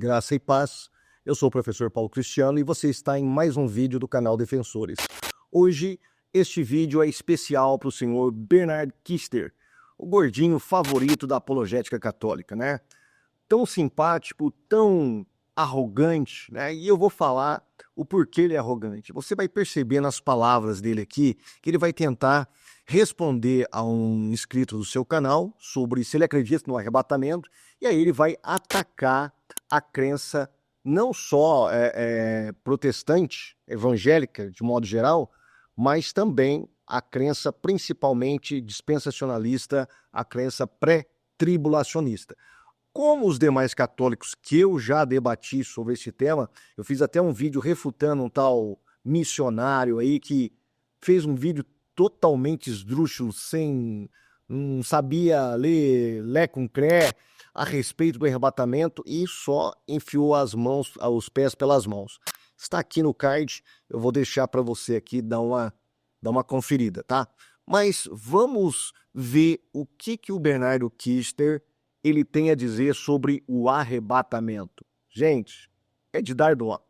Graça e paz. Eu sou o professor Paulo Cristiano e você está em mais um vídeo do canal Defensores. Hoje, este vídeo é especial para o senhor Bernard Kister, o gordinho favorito da apologética católica, né? Tão simpático, tão arrogante, né? E eu vou falar o porquê ele é arrogante. Você vai perceber nas palavras dele aqui que ele vai tentar responder a um inscrito do seu canal sobre se ele acredita no arrebatamento, e aí ele vai atacar a crença não só protestante, evangélica, de modo geral, mas também a crença principalmente dispensacionalista, a crença pré-tribulacionista. Como os demais católicos que eu já debati sobre esse tema, eu fiz até um vídeo refutando um tal missionário aí que fez um vídeo totalmente esdrúxulo, não sabia ler Lé com Cré a respeito do arrebatamento e só enfiou os pés pelas mãos. Está aqui no card, eu vou deixar para você aqui dar uma conferida, tá? Mas vamos ver o que o Bernardo Kister ele tem a dizer sobre o arrebatamento. Gente, é de dar dó.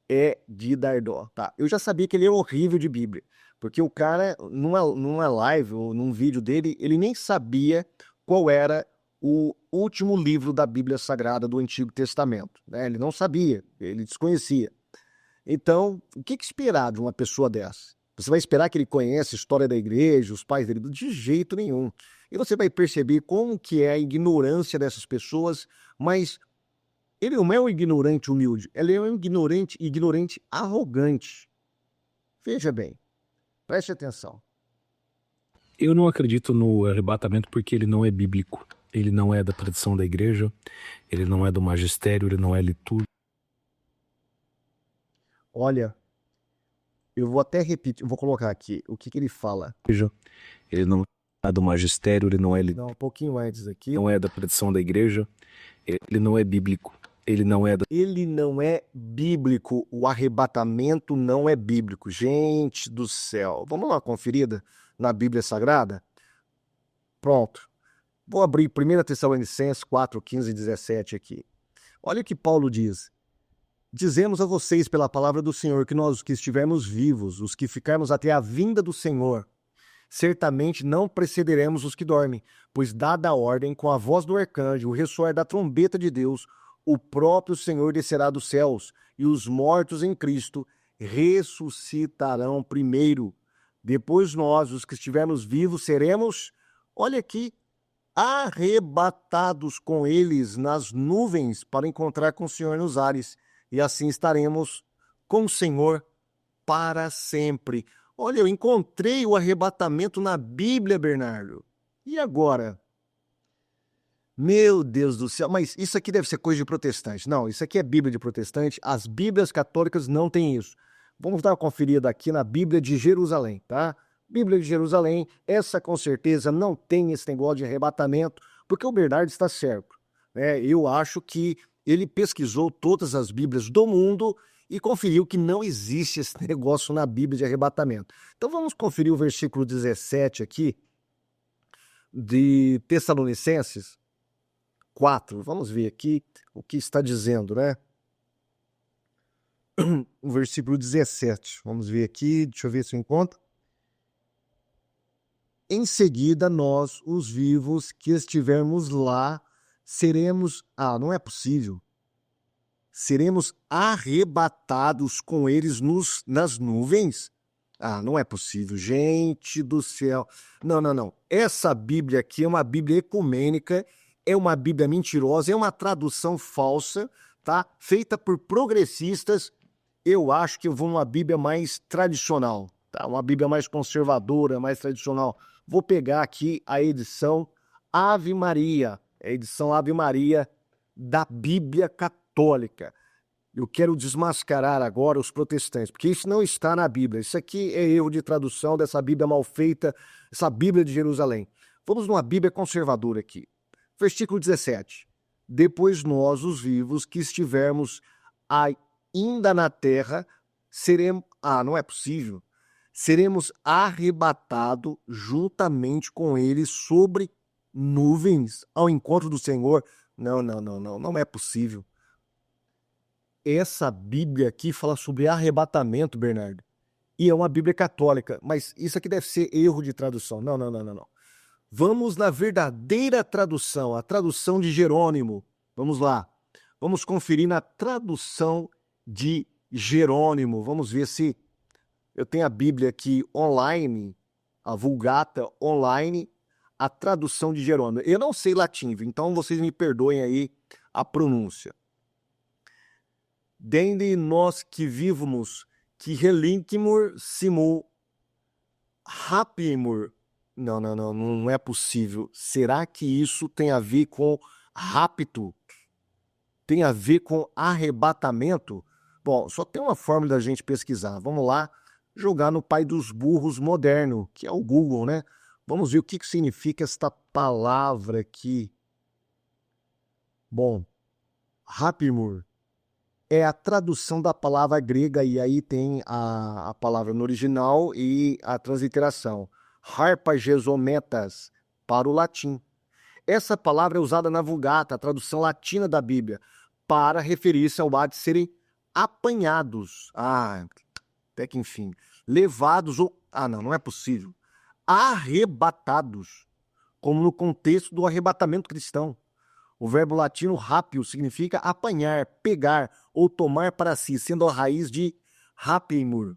É de dar dó, tá? Eu já sabia que ele é horrível de Bíblia, porque o cara, numa live ou num vídeo dele, ele nem sabia qual era o último livro da Bíblia Sagrada do Antigo Testamento, né? Ele não sabia, ele desconhecia. Então, o que esperar de uma pessoa dessa? Você vai esperar que ele conheça a história da igreja, os pais dele? De jeito nenhum. E você vai perceber como que é a ignorância dessas pessoas, mas ele não é um ignorante humilde, ele é um ignorante arrogante. Veja bem, preste atenção. Eu não acredito no arrebatamento porque ele não é bíblico. Ele não é da tradição da igreja, ele não é do magistério, ele não é litúrgico. Olha, eu vou até repetir, eu vou colocar aqui o que ele fala. Ele não é do magistério, ele não é litúrgico. Não, um pouquinho antes aqui. Não é da tradição da igreja, ele não é bíblico. Ele não é bíblico, o arrebatamento não é bíblico. Gente do céu, vamos dar uma conferida na Bíblia Sagrada? Pronto. Vou abrir 1 Tessalonicenses 4, 15 e 17 aqui. Olha o que Paulo diz. Dizemos a vocês pela palavra do Senhor que nós, os que estivermos vivos, os que ficarmos até a vinda do Senhor, certamente não precederemos os que dormem, pois dada a ordem, com a voz do arcanjo, o ressoar da trombeta de Deus, o próprio Senhor descerá dos céus, e os mortos em Cristo ressuscitarão primeiro. Depois nós, os que estivermos vivos, seremos, olha aqui, arrebatados com eles nas nuvens para encontrar com o Senhor nos ares, e assim estaremos com o Senhor para sempre. Olha, eu encontrei o arrebatamento na Bíblia, Bernardo. E agora? Meu Deus do céu, mas isso aqui deve ser coisa de protestante. Não, isso aqui é Bíblia de protestante. As Bíblias católicas não têm isso. Vamos dar uma conferida aqui na Bíblia de Jerusalém, tá? Bíblia de Jerusalém, essa com certeza não tem esse negócio de arrebatamento, porque o Bernardo está certo, né? Eu acho que ele pesquisou todas as Bíblias do mundo e conferiu que não existe esse negócio na Bíblia de arrebatamento. Então vamos conferir o versículo 17 aqui, de Tessalonicenses 4. Vamos ver aqui o que está dizendo, né? O versículo 17. Vamos ver aqui, deixa eu ver se eu encontro. Em seguida, nós, os vivos que estivermos lá, seremos... Ah, não é possível. Seremos arrebatados com eles nas nuvens? Ah, não é possível. Gente do céu. Não. Essa Bíblia aqui é uma Bíblia ecumênica, é uma Bíblia mentirosa, é uma tradução falsa, tá? Feita por progressistas. Eu acho que eu vou numa Bíblia mais tradicional, tá? Uma Bíblia mais conservadora, mais tradicional. Vou pegar aqui a edição Ave Maria, a edição Ave Maria da Bíblia Católica. Eu quero desmascarar agora os protestantes, porque isso não está na Bíblia. Isso aqui é erro de tradução dessa Bíblia mal feita, essa Bíblia de Jerusalém. Vamos numa Bíblia conservadora aqui. Versículo 17. Depois nós, os vivos, que estivermos ainda na terra, seremos... Ah, não é possível. Seremos arrebatados juntamente com eles sobre nuvens ao encontro do Senhor. Não é possível. Essa Bíblia aqui fala sobre arrebatamento, Bernardo. E é uma Bíblia católica, mas isso aqui deve ser erro de tradução. Não, não, não, não, não. Vamos na verdadeira tradução, a tradução de Jerônimo. Vamos lá. Vamos conferir na tradução de Jerônimo. Vamos ver se eu tenho a Bíblia aqui online, a Vulgata online, a tradução de Jerônimo. Eu não sei latim, então vocês me perdoem aí a pronúncia. Dende nós que vivamos, que relinquimur simul rapimur. Não, não, não, não é possível. Será que isso tem a ver com rapto? Tem a ver com arrebatamento? Bom, só tem uma forma da gente pesquisar. Vamos lá, jogar no pai dos burros moderno, que é o Google, né? Vamos ver o que significa esta palavra aqui. Bom, rapimur é a tradução da palavra grega, e aí tem a palavra no original e a transliteração. Harpagesometas, para o latim. Essa palavra é usada na Vulgata, a tradução latina da Bíblia, para referir-se ao ato de serem apanhados. Até que enfim. Levados ou... não é possível. Arrebatados, como no contexto do arrebatamento cristão. O verbo latino rapio significa apanhar, pegar ou tomar para si, sendo a raiz de rapimur.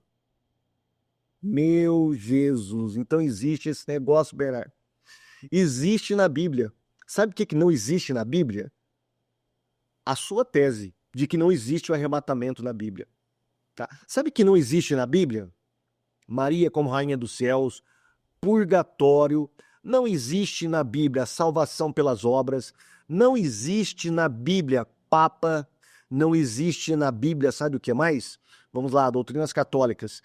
Meu Jesus, então existe esse negócio, Bernardo. Existe na Bíblia. Sabe o que não existe na Bíblia? A sua tese de que não existe o arrebatamento na Bíblia. Tá? Sabe o que não existe na Bíblia? Maria como rainha dos céus, purgatório, não existe na Bíblia a salvação pelas obras, não existe na Bíblia papa, não existe na Bíblia, sabe o que mais? Vamos lá, doutrinas católicas,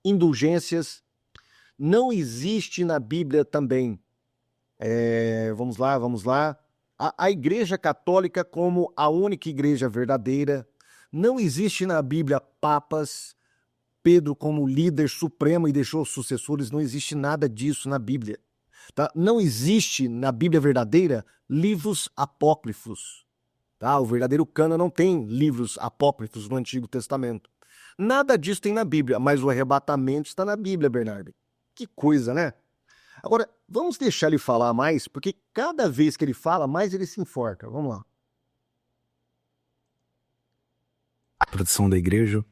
indulgências, não existe na Bíblia também, vamos lá, a Igreja Católica como a única igreja verdadeira, não existe na Bíblia papas, Pedro como líder supremo e deixou os sucessores, não existe nada disso na Bíblia. Tá? Não existe na Bíblia verdadeira livros apócrifos. Tá? O verdadeiro cânone não tem livros apócrifos no Antigo Testamento. Nada disso tem na Bíblia, mas o arrebatamento está na Bíblia, Bernardo. Que coisa, né? Agora, vamos deixar ele falar mais, porque cada vez que ele fala, mais ele se enforca. Vamos lá. A tradição da igreja,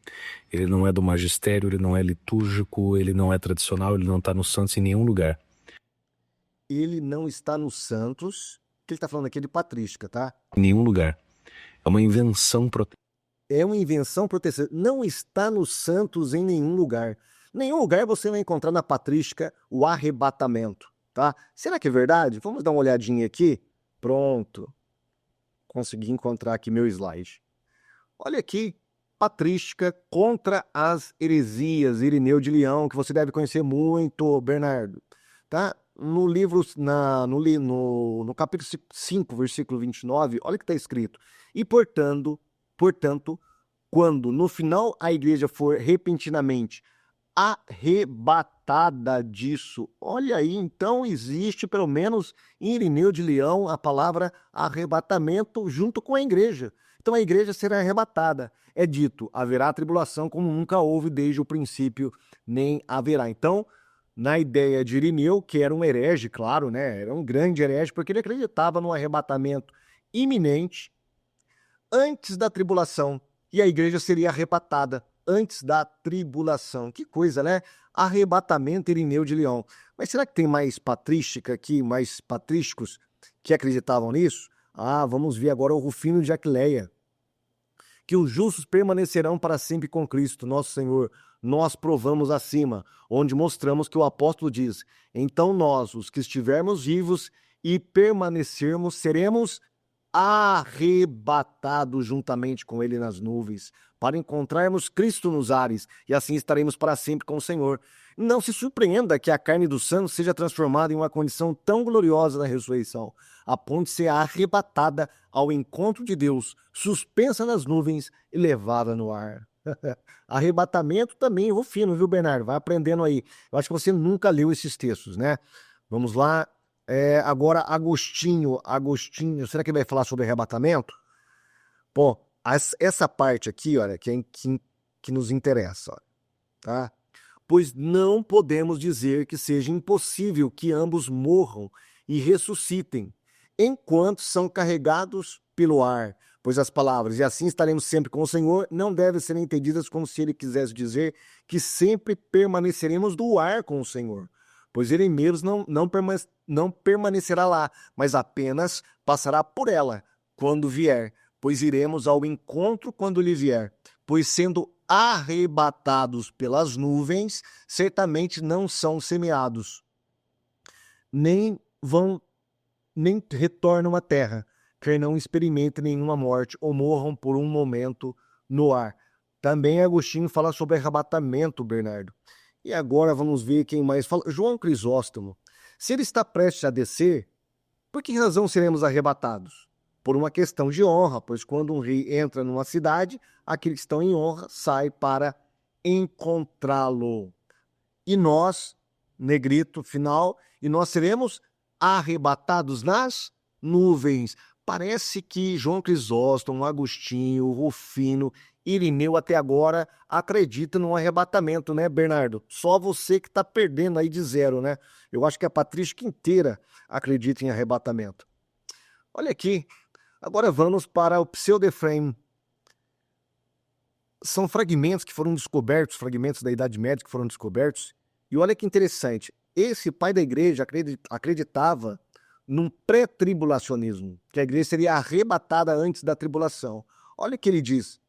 ele não é do magistério, ele não é litúrgico, ele não é tradicional, ele não está no Santos em nenhum lugar. Ele não está nos santos, que ele está falando aqui de patrística, tá? Em nenhum lugar. É uma invenção protestante. É uma invenção protestante. Não está nos santos em nenhum lugar. Nenhum lugar você vai encontrar na patrística o arrebatamento, tá? Será que é verdade? Vamos dar uma olhadinha aqui. Pronto. Consegui encontrar aqui meu slide. Olha aqui, patrística contra as heresias, Irineu de Leão, que você deve conhecer muito, Bernardo, tá? No livro, no capítulo 5, versículo 29, olha o que está escrito. E, portanto, quando no final a igreja for repentinamente arrebatada disso, olha aí, então existe pelo menos em Irineu de Leão a palavra arrebatamento junto com a igreja. Então a igreja será arrebatada. É dito, haverá tribulação como nunca houve desde o princípio, nem haverá. Então, na ideia de Irineu, que era um herege, claro, né? Era um grande herege, porque ele acreditava no arrebatamento iminente antes da tribulação, e a igreja seria arrebatada antes da tribulação. Que coisa, né? Arrebatamento Irineu de Leão. Mas será que tem mais patrística aqui, mais patrísticos que acreditavam nisso? Vamos ver agora o Rufino de Aquileia. Que os justos permanecerão para sempre com Cristo, nosso Senhor. Nós provamos acima, onde mostramos que o apóstolo diz: então nós, os que estivermos vivos e permanecermos, seremos arrebatados juntamente com ele nas nuvens, para encontrarmos Cristo nos ares, e assim estaremos para sempre com o Senhor. Não se surpreenda que a carne dos santos seja transformada em uma condição tão gloriosa na ressurreição, a ponto de ser arrebatada ao encontro de Deus, suspensa nas nuvens e levada no ar. Arrebatamento também, vou fino, viu, Bernardo? Vai aprendendo aí. Eu acho que você nunca leu esses textos, né? Vamos lá. Agora, Agostinho, será que ele vai falar sobre arrebatamento? Bom, Essa parte aqui, olha, que nos interessa, ó, tá? Pois não podemos dizer que seja impossível que ambos morram e ressuscitem, enquanto são carregados pelo ar. Pois as palavras, e assim estaremos sempre com o Senhor, não devem ser entendidas como se ele quisesse dizer que sempre permaneceremos no ar com o Senhor. Pois ele mesmo não permanecerá lá, mas apenas passará por ela quando vier. Pois iremos ao encontro quando ele vier. Pois sendo arrebatados pelas nuvens, certamente não são semeados, nem retornam à terra, quer não experimentem nenhuma morte ou morram por um momento no ar. Também Agostinho fala sobre arrebatamento, Bernardo. E agora vamos ver quem mais fala. João Crisóstomo. Se ele está prestes a descer, por que razão seremos arrebatados? Por uma questão de honra, pois quando um rei entra numa cidade, aqueles que estão em honra saem para encontrá-lo. E nós, negrito final, e nós seremos arrebatados nas nuvens. Parece que João Crisóstomo, Agostinho, Rufino, Irineu até agora acreditam no arrebatamento, né, Bernardo? Só você que está perdendo aí de zero, né? Eu acho que a patrística inteira acredita em arrebatamento. Olha aqui, agora vamos para o Pseudo-Efraim. São fragmentos que foram descobertos, fragmentos da Idade Média que foram descobertos. E olha que interessante, esse pai da igreja acreditava num pré-tribulacionismo, que a igreja seria arrebatada antes da tribulação. Olha o que ele diz.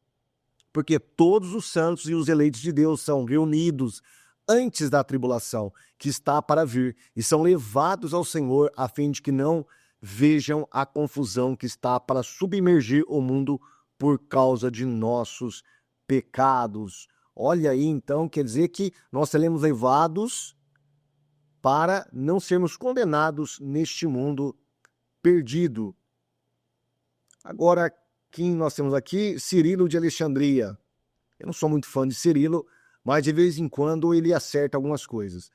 Porque todos os santos e os eleitos de Deus são reunidos antes da tribulação, que está para vir, e são levados ao Senhor, a fim de que não vejam a confusão que está para submergir o mundo por causa de nossos pecados. Olha aí, então, quer dizer que nós seremos levados para não sermos condenados neste mundo perdido. Agora, quem nós temos aqui? Cirilo de Alexandria. Eu não sou muito fã de Cirilo, mas de vez em quando ele acerta algumas coisas.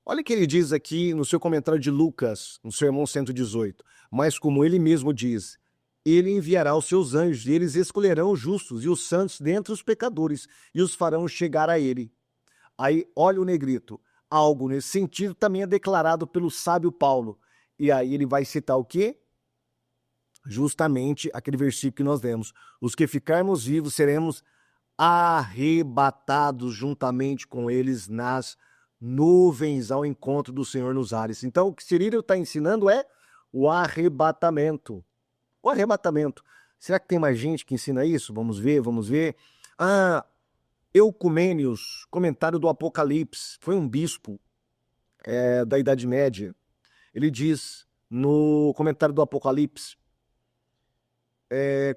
Olha o que ele diz aqui no seu comentário de Lucas, no Sermão 118. Mas como ele mesmo diz, ele enviará os seus anjos e eles escolherão os justos e os santos dentre os pecadores e os farão chegar a ele. Aí, olha o negrito. Algo nesse sentido também é declarado pelo sábio Paulo. E aí ele vai citar o quê? Justamente aquele versículo que nós lemos. Os que ficarmos vivos seremos arrebatados juntamente com eles nas nuvens ao encontro do Senhor nos ares. Então o que Cirilo está ensinando é o arrebatamento. O arrebatamento. Será que tem mais gente que ensina isso? Vamos ver, vamos ver. Eucumênios, comentário do Apocalipse, foi um bispo da Idade Média. Ele diz no comentário do Apocalipse,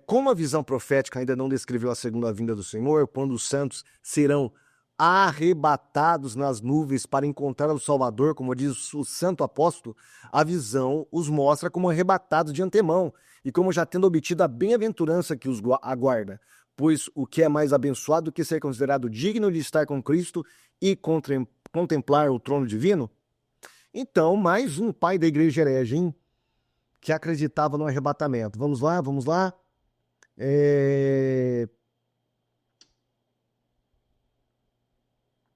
como a visão profética ainda não descreveu a segunda vinda do Senhor, quando os santos serão arrebatados nas nuvens para encontrar o Salvador, como diz o santo apóstolo, a visão os mostra como arrebatados de antemão e como já tendo obtido a bem-aventurança que os aguarda. Pois o que é mais abençoado do que ser considerado digno de estar com Cristo e contemplar o trono divino? Então, mais um pai da igreja herege, hein? Que acreditava no arrebatamento. Vamos lá, vamos lá.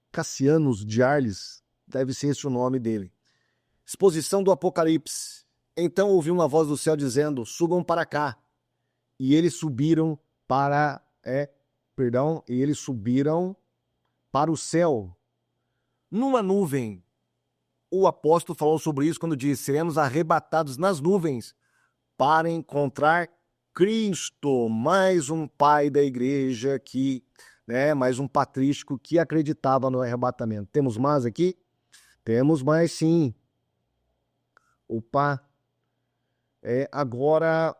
Cassianos de Arles, deve ser esse o nome dele. Exposição do Apocalipse. Então ouvi uma voz do céu dizendo, subam para cá. E eles subiram para... e eles subiram para o céu, numa nuvem. O apóstolo falou sobre isso quando disse, seremos arrebatados nas nuvens para encontrar Cristo. Mais um pai da igreja que, mais um patrístico que acreditava no arrebatamento. Temos mais aqui? Temos mais sim. Opa. Agora,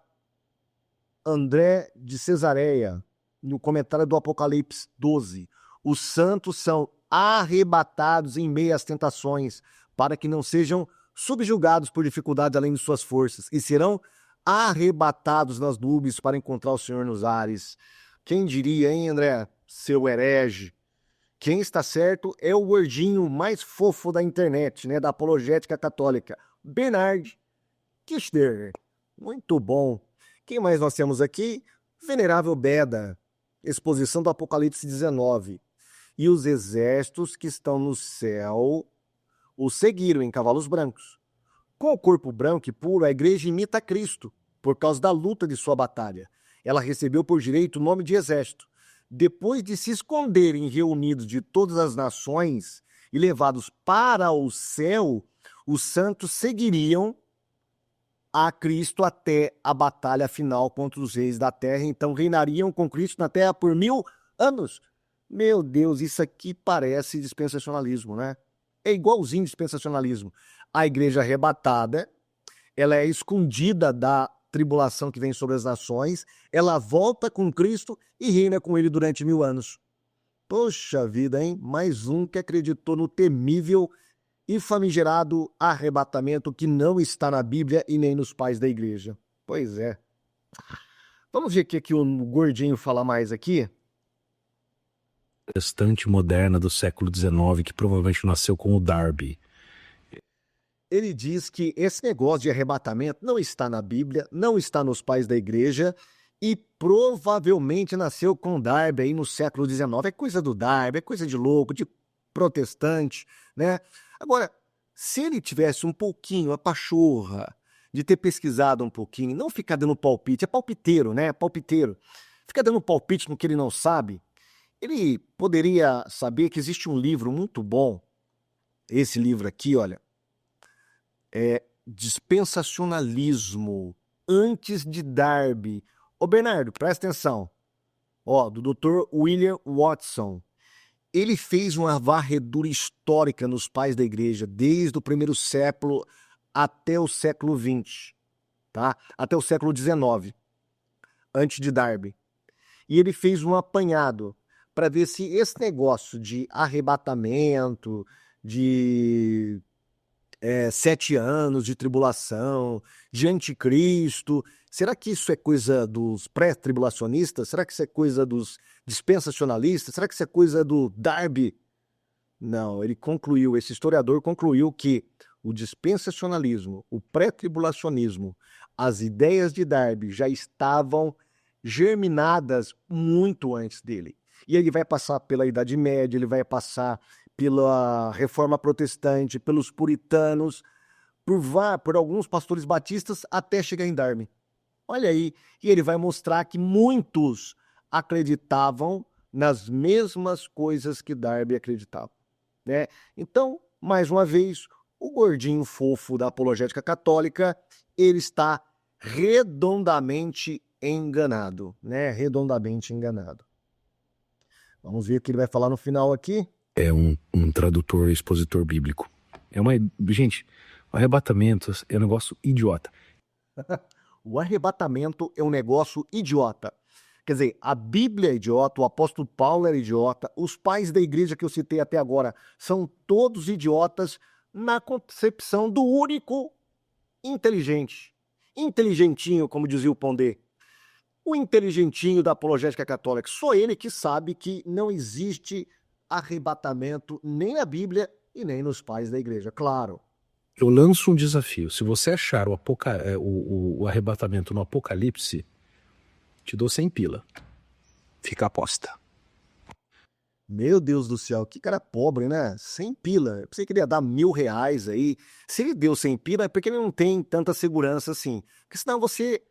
André de Cesareia, no comentário do Apocalipse 12. Os santos são arrebatados em meio às tentações, para que não sejam subjugados por dificuldades além de suas forças, e serão arrebatados nas nuvens para encontrar o Senhor nos ares. Quem diria, hein, André? Seu herege. Quem está certo é o gordinho mais fofo da internet, da apologética católica, Bernard Kister. Muito bom. Quem mais nós temos aqui? Venerável Beda, exposição do Apocalipse 19. E os exércitos que estão no céu o seguiram em cavalos brancos. Com o corpo branco e puro, a igreja imita Cristo, por causa da luta de sua batalha. Ela recebeu por direito o nome de exército. Depois de se esconderem reunidos de todas as nações e levados para o céu, os santos seguiriam a Cristo até a batalha final contra os reis da terra, então reinariam com Cristo na terra por 1000 anos. Meu Deus, isso aqui parece dispensacionalismo, né? É igualzinho dispensacionalismo. A igreja arrebatada, ela é escondida da tribulação que vem sobre as nações, ela volta com Cristo e reina com ele durante 1000 anos. Poxa vida, hein? Mais um que acreditou no temível e famigerado arrebatamento que não está na Bíblia e nem nos pais da igreja. Pois é. Vamos ver o que o gordinho fala mais aqui. Protestante moderna do século XIX, que provavelmente nasceu com o Darby. Ele diz que esse negócio de arrebatamento não está na Bíblia, não está nos pais da igreja e provavelmente nasceu com Darby aí no século XIX. É coisa do Darby, é coisa de louco, de protestante, né? Agora, se ele tivesse um pouquinho a pachorra de ter pesquisado um pouquinho, não ficar dando palpite, é palpiteiro, né? Palpiteiro. Fica dando palpite no que ele não sabe. Ele poderia saber que existe um livro muito bom, esse livro aqui, olha, é Dispensacionalismo, antes de Darby. Ô Bernardo, presta atenção, ó, do Dr. William Watson. Ele fez uma varredura histórica nos pais da igreja, desde o primeiro século até o século XX, tá? Até o século XIX, antes de Darby. E ele fez um apanhado para ver se esse negócio de arrebatamento, de 7 anos de tribulação, de anticristo, será que isso é coisa dos pré-tribulacionistas? Será que isso é coisa dos dispensacionalistas? Será que isso é coisa do Darby? Não, ele concluiu, esse historiador concluiu que o dispensacionalismo, o pré-tribulacionismo, as ideias de Darby já estavam germinadas muito antes dele. E ele vai passar pela Idade Média, ele vai passar pela Reforma Protestante, pelos puritanos, por alguns pastores batistas, até chegar em Darby. Olha aí, e ele vai mostrar que muitos acreditavam nas mesmas coisas que Darby acreditava, né? Então, mais uma vez, o gordinho fofo da apologética católica, ele está redondamente enganado, né? Redondamente enganado. Vamos ver o que ele vai falar no final aqui. É um tradutor, expositor bíblico. Gente, o arrebatamento é um negócio idiota. O arrebatamento é um negócio idiota. Quer dizer, a Bíblia é idiota, o apóstolo Paulo era idiota, os pais da igreja que eu citei até agora são todos idiotas na concepção do único inteligente. Inteligentinho, como dizia o Pondé. O inteligentinho da apologética católica, só ele que sabe que não existe arrebatamento nem na Bíblia e nem nos pais da igreja, claro. Eu lanço um desafio. Se você achar o arrebatamento no Apocalipse, te dou 100 pila. Fica a aposta. Meu Deus do céu, que cara pobre, né? 100 pila. Eu pensei que ele ia dar R$1.000 aí. Se ele deu 100 pila é porque ele não tem tanta segurança assim. Porque senão você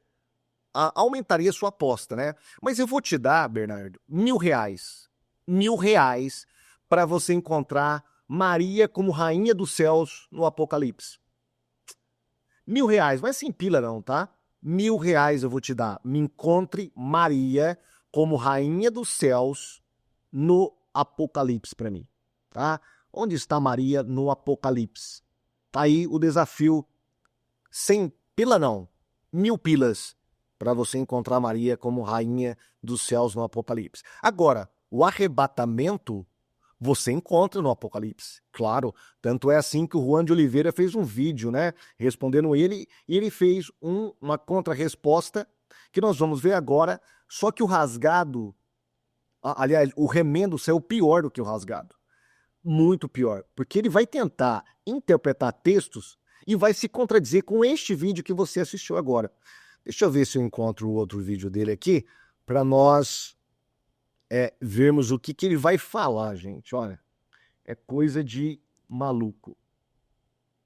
aumentaria sua aposta, né? Mas eu vou te dar, Bernardo, R$1.000. R$1.000 para você encontrar Maria como rainha dos céus no Apocalipse. R$1.000, mas sem pila não, tá? R$1.000 eu vou te dar. Me encontre Maria como rainha dos céus no Apocalipse para mim, tá? Onde está Maria no Apocalipse? Tá aí o desafio. Sem pila não, 1.000 pilas para você encontrar Maria como rainha dos céus no Apocalipse. Agora, o arrebatamento você encontra no Apocalipse, claro. Tanto é assim que o Juan de Oliveira fez um vídeo, né, respondendo ele, e ele fez uma contra-resposta que nós vamos ver agora, só que o rasgado, aliás, o remendo saiu pior do que o rasgado. Muito pior, porque ele vai tentar interpretar textos e vai se contradizer com este vídeo que você assistiu agora. Deixa eu ver se eu encontro o outro vídeo dele aqui, para nós vermos o que ele vai falar, gente. Olha, é coisa de maluco.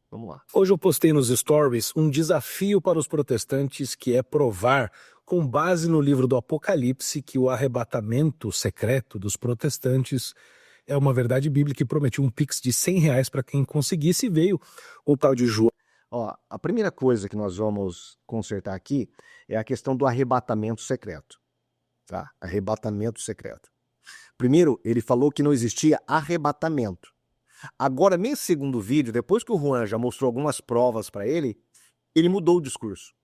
Vamos lá. Hoje eu postei nos stories um desafio para os protestantes, que é provar, com base no livro do Apocalipse, que o arrebatamento secreto dos protestantes é uma verdade bíblica, e prometi um pix de R$100 para quem conseguisse. Veio o tal de João. Ó, a primeira coisa que nós vamos consertar aqui é a questão do arrebatamento secreto. Tá? Arrebatamento secreto. Primeiro, ele falou que não existia arrebatamento. Agora, nesse segundo vídeo, depois que o Juan já mostrou algumas provas para ele mudou o discurso.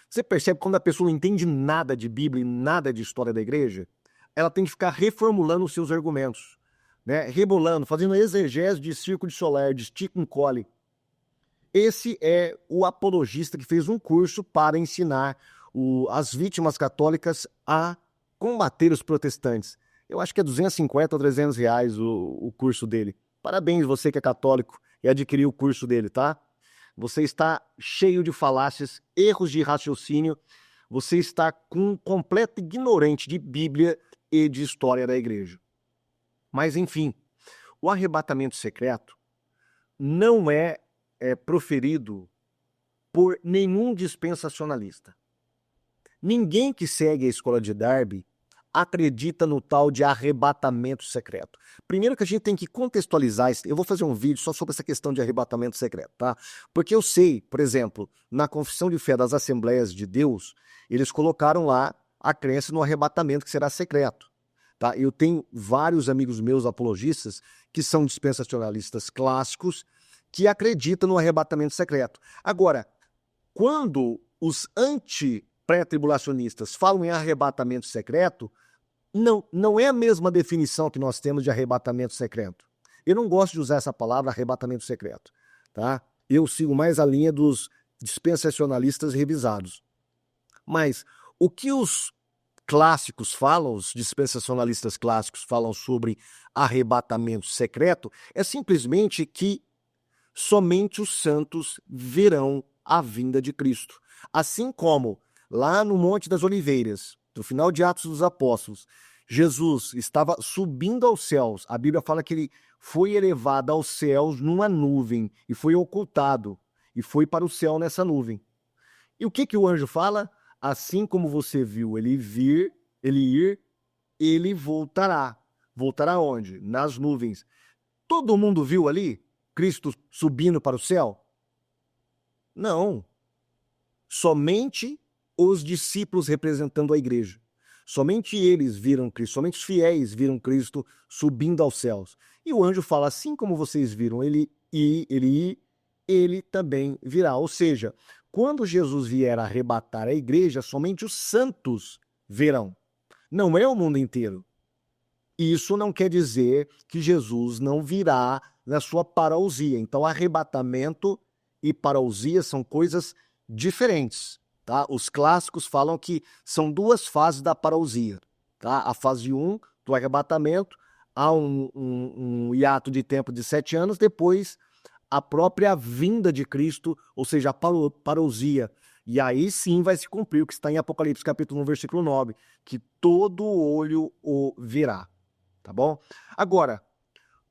Você percebe que quando a pessoa não entende nada de Bíblia e nada de história da igreja, ela tem que ficar reformulando os seus argumentos, né? Rebolando, fazendo exegese de círculo solar, de estica e encolhe. Esse é o apologista que fez um curso para ensinar as vítimas católicas a combater os protestantes. Eu acho que é 250 ou 300 reais o curso dele. Parabéns você que é católico e adquiriu o curso dele, tá? Você está cheio de falácias, erros de raciocínio, você está com completo ignorante de Bíblia e de história da igreja. Mas enfim, o arrebatamento secreto não é proferido por nenhum dispensacionalista. Ninguém que segue a escola de Darby acredita no tal de arrebatamento secreto. Primeiro que a gente tem que contextualizar, eu vou fazer um vídeo só sobre essa questão de arrebatamento secreto, tá? Porque eu sei, por exemplo, na Confissão de Fé das Assembleias de Deus, eles colocaram lá a crença no arrebatamento que será secreto, tá? Eu tenho vários amigos meus apologistas que são dispensacionalistas clássicos que acreditam no arrebatamento secreto. Agora, quando os anti-pré-tribulacionistas falam em arrebatamento secreto, não é a mesma definição que nós temos de arrebatamento secreto. Eu não gosto de usar essa palavra arrebatamento secreto, tá? Eu sigo mais a linha dos dispensacionalistas revisados. Mas o que os clássicos falam, os dispensacionalistas clássicos falam sobre arrebatamento secreto, é simplesmente que somente os santos verão a vinda de Cristo. Assim como lá no Monte das Oliveiras, no final de Atos dos Apóstolos, Jesus estava subindo aos céus. A Bíblia fala que ele foi elevado aos céus numa nuvem e foi ocultado e foi para o céu nessa nuvem. E o que o anjo fala? Assim como você viu ele ir, ele voltará. Voltará onde? Nas nuvens. Todo mundo viu ali Cristo subindo para o céu? Não. Somente os discípulos representando a igreja. Somente eles viram Cristo, somente os fiéis viram Cristo subindo aos céus. E o anjo fala, assim como vocês viram ele ir, ele também virá. Ou seja, quando Jesus vier arrebatar a igreja, somente os santos verão. Não é o mundo inteiro. Isso não quer dizer que Jesus não virá na sua parousia. Então, arrebatamento e parousia são coisas diferentes. Tá? Os clássicos falam que são duas fases da parousia. Tá? A fase 1 do arrebatamento, há um hiato de tempo de 7 anos, depois a própria vinda de Cristo, ou seja, a parousia. E aí sim vai se cumprir o que está em Apocalipse capítulo 1, versículo 9, que todo olho o verá. Tá bom? Agora,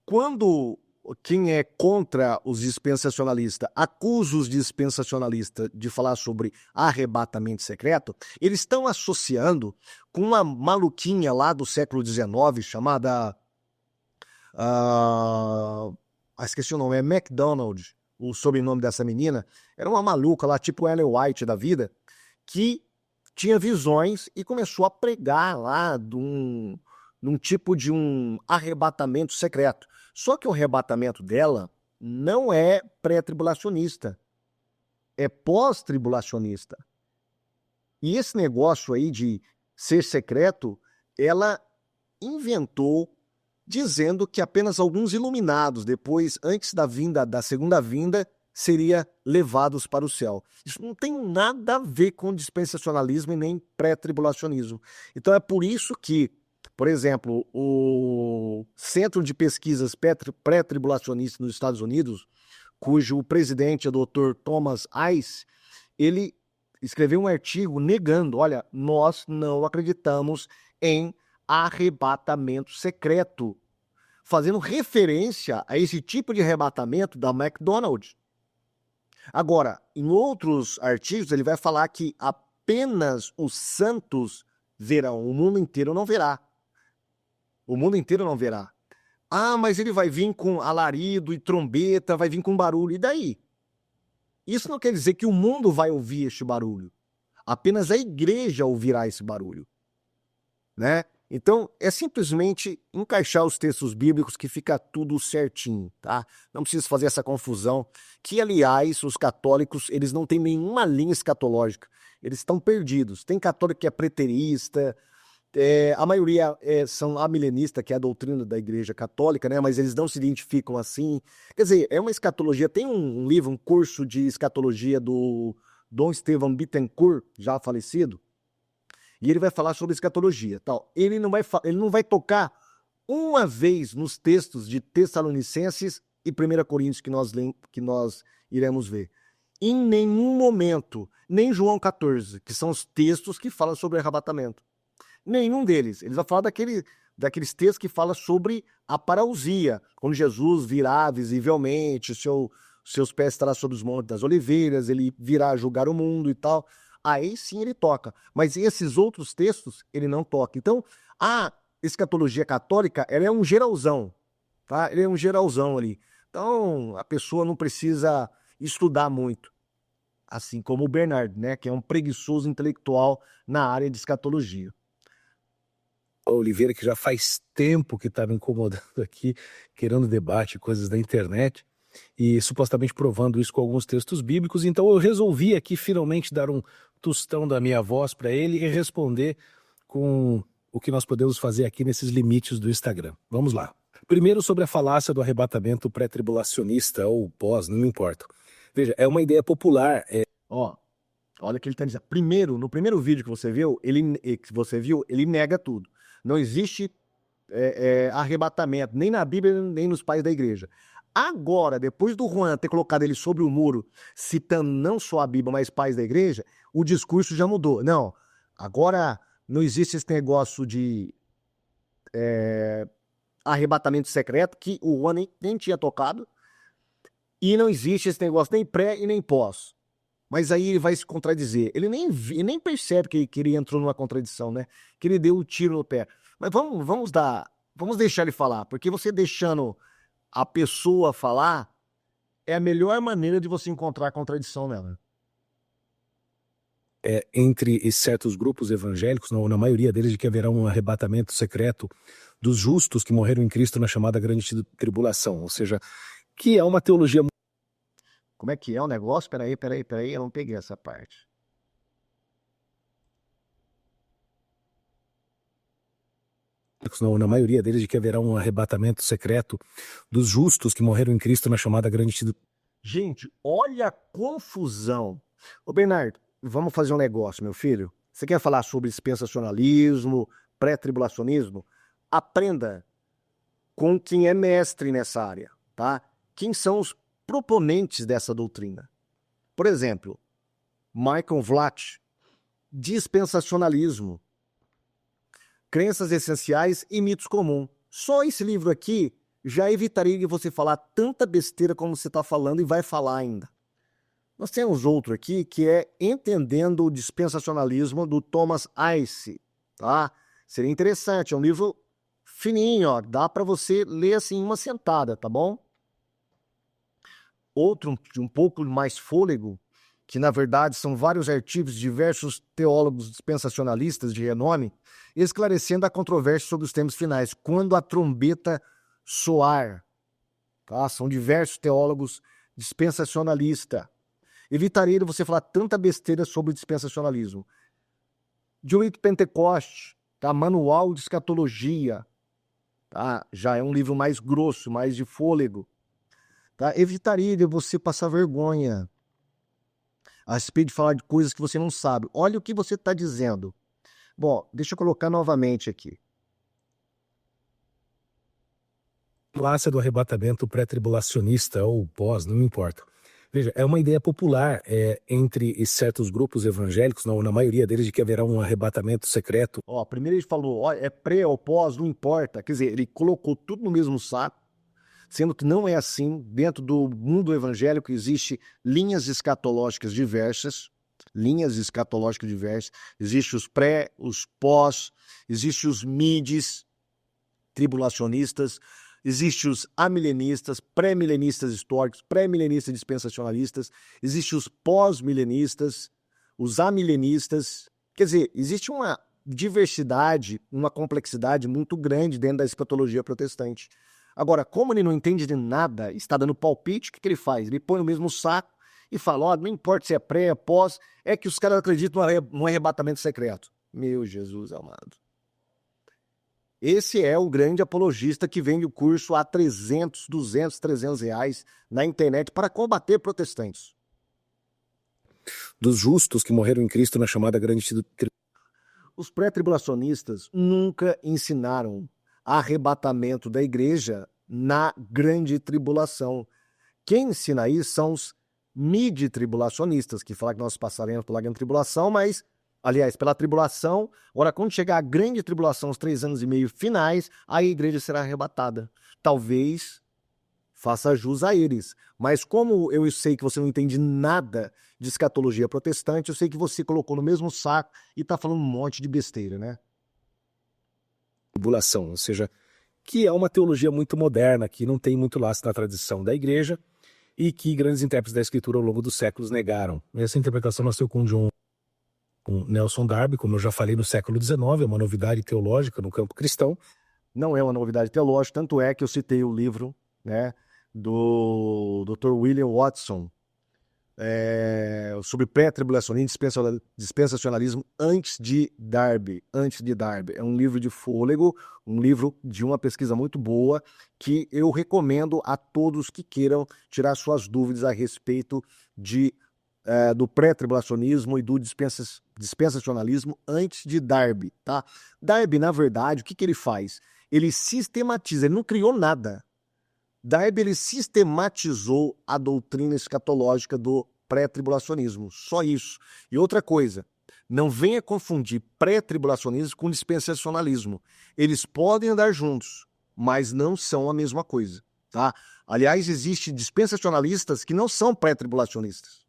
quando quem é contra os dispensacionalistas acusa os dispensacionalistas de falar sobre arrebatamento secreto, eles estão associando com uma maluquinha lá do século XIX chamada... esqueci o nome, é MacDonald, o sobrenome dessa menina. Era uma maluca lá, tipo Ellen White da vida, que tinha visões e começou a pregar lá num tipo de um arrebatamento secreto. Só que o arrebatamento dela não é pré-tribulacionista, é pós-tribulacionista. E esse negócio aí de ser secreto, ela inventou dizendo que apenas alguns iluminados, depois, antes da segunda vinda, seriam levados para o céu. Isso não tem nada a ver com dispensacionalismo e nem pré-tribulacionismo. Então é por isso que, por exemplo, o Centro de Pesquisas Pré-Tribulacionistas nos Estados Unidos, cujo presidente é o Dr. Thomas Ice, ele escreveu um artigo negando, olha, nós não acreditamos em arrebatamento secreto, fazendo referência a esse tipo de arrebatamento da McDonald's. Agora, em outros artigos, ele vai falar que apenas os santos verão, o mundo inteiro não verá. O mundo inteiro não verá. Ah, mas ele vai vir com alarido e trombeta, vai vir com barulho, e daí? Isso não quer dizer que o mundo vai ouvir este barulho. Apenas a igreja ouvirá esse barulho, né? Então, é simplesmente encaixar os textos bíblicos que fica tudo certinho, tá? Não precisa fazer essa confusão, que, aliás, os católicos, eles não têm nenhuma linha escatológica. Eles estão perdidos. Tem católico que é preterista, a maioria são amilenista, que é a doutrina da Igreja Católica, né? Mas eles não se identificam assim. Quer dizer, é uma escatologia. Tem um livro, um curso de escatologia do Dom Estevão Bittencourt, já falecido, e ele vai falar sobre escatologia, tal. Ele não vai tocar uma vez nos textos de Tessalonicenses e 1 Coríntios que nós iremos ver. Em nenhum momento, nem João 14, que são os textos que falam sobre arrebatamento. Nenhum deles. Eles vão falar daqueles textos que falam sobre a parousia, quando Jesus virá visivelmente, seus pés estarão sobre os montes das oliveiras, ele virá julgar o mundo e tal. Aí sim ele toca. Mas esses outros textos, ele não toca. Então, a escatologia católica, ela é um geralzão, tá? Ele é um geralzão ali. Então, a pessoa não precisa estudar muito. Assim como o Bernard, né? Que é um preguiçoso intelectual na área de escatologia. Oliveira, que já faz tempo que estava incomodando aqui, querendo debate, coisas da internet, e supostamente provando isso com alguns textos bíblicos. Então eu resolvi aqui finalmente dar um tostão da minha voz para ele e responder com o que nós podemos fazer aqui nesses limites do Instagram. Vamos lá. Primeiro, sobre a falácia do arrebatamento pré-tribulacionista ou pós, não me importa. Veja, é uma ideia popular. Ó, olha o que ele está dizendo. Primeiro, no primeiro vídeo que você viu, ele nega tudo. Não existe arrebatamento, nem na Bíblia, nem nos pais da igreja. Agora, depois do Juan ter colocado ele sobre o muro, citando não só a Bíblia, mas pais da igreja, o discurso já mudou. Não, agora não existe esse negócio de arrebatamento secreto, que o Juan nem tinha tocado, e não existe esse negócio nem pré e nem pós. Mas aí ele vai se contradizer. Ele nem percebe que ele entrou numa contradição, né? Que ele deu um tiro no pé. Mas vamos deixar ele falar, porque você deixando a pessoa falar é a melhor maneira de você encontrar a contradição nela. Entre certos grupos evangélicos, na maioria deles, de que haverá um arrebatamento secreto dos justos que morreram em Cristo na chamada grande tribulação, ou seja, que é uma teologia. Como é que é o negócio? Peraí, eu não peguei essa parte. Na maioria deles, de que haverá um arrebatamento secreto dos justos que morreram em Cristo na chamada grande tribulação. Gente, olha a confusão. Ô Bernardo, vamos fazer um negócio, meu filho. Você quer falar sobre dispensacionalismo, pré-tribulacionismo? Aprenda com quem é mestre nessa área, tá? Quem são os proponentes dessa doutrina? Por exemplo, Michael Vlach, dispensacionalismo, crenças essenciais e mitos comuns. Só esse livro aqui já evitaria de você falar tanta besteira como você está falando e vai falar ainda. Nós temos outro aqui que é Entendendo o Dispensacionalismo, do Thomas Ice, tá? Seria interessante, é um livro fininho, ó, dá para você ler assim em uma sentada, tá bom? Outro de um pouco mais fôlego, que na verdade são vários artigos de diversos teólogos dispensacionalistas de renome, esclarecendo a controvérsia sobre os tempos finais, quando a trombeta soar. Tá? São diversos teólogos dispensacionalistas. Evitaria de você falar tanta besteira sobre o dispensacionalismo. Joelito Pentecoste, tá? Manual de Escatologia, tá? Já é um livro mais grosso, mais de fôlego. Tá? Evitaria de você passar vergonha a respeito de falar de coisas que você não sabe. Olha o que você está dizendo. Bom, deixa eu colocar novamente aqui. Falácia do arrebatamento pré-tribulacionista ou pós, não me importa. Veja, é uma ideia popular entre certos grupos evangélicos, na maioria deles, de que haverá um arrebatamento secreto. Ó, primeiro ele falou, ó, é pré ou pós, não importa. Quer dizer, ele colocou tudo no mesmo saco, sendo que não é assim. Dentro do mundo evangélico existe linhas escatológicas diversas, Existem os pré, os pós, existem os mides, tribulacionistas, existem os amilenistas, pré-milenistas históricos, pré-milenistas dispensacionalistas, existem os pós-milenistas, os amilenistas. Quer dizer, existe uma diversidade, uma complexidade muito grande dentro da escatologia protestante. Agora, como ele não entende de nada, está dando palpite, o que ele faz? Ele põe no mesmo saco e fala, ó, não importa se é pré, é pós, é que os caras acreditam no arrebatamento secreto. Meu Jesus amado. Esse é o grande apologista que vende o curso a 300, 200, 300 reais na internet para combater protestantes. Dos justos que morreram em Cristo na chamada grande tribulação. Os pré-tribulacionistas nunca ensinaram arrebatamento da igreja na grande tribulação. Quem ensina isso são os midi-tribulacionistas, que falam que nós passaremos pela grande tribulação, mas, aliás, pela tribulação, agora quando chegar a grande tribulação, os 3 anos e meio finais, aí a igreja será arrebatada. Talvez faça jus a eles, mas como eu sei que você não entende nada de escatologia protestante, eu sei que você colocou no mesmo saco e está falando um monte de besteira, né? Tribulação, ou seja, que é uma teologia muito moderna, que não tem muito laço na tradição da igreja e que grandes intérpretes da escritura ao longo dos séculos negaram. Essa interpretação nasceu com Nelson Darby, como eu já falei, no século XIX, é uma novidade teológica no campo cristão. Não é uma novidade teológica, tanto é que eu citei o livro, né, do Dr. William Watson, sobre pré-tribulacionismo e dispensacionalismo antes de Darby. É um livro de fôlego, um livro de uma pesquisa muito boa, que eu recomendo a todos que queiram tirar suas dúvidas a respeito do pré-tribulacionismo e do dispensacionalismo antes de Darby, tá? Darby, na verdade, o que ele faz? Ele sistematiza, ele não criou nada. Darby, ele sistematizou a doutrina escatológica do pré-tribulacionismo, só isso. E outra coisa, não venha confundir pré-tribulacionismo com dispensacionalismo. Eles podem andar juntos, mas não são a mesma coisa, tá? Aliás, existem dispensacionalistas que não são pré-tribulacionistas.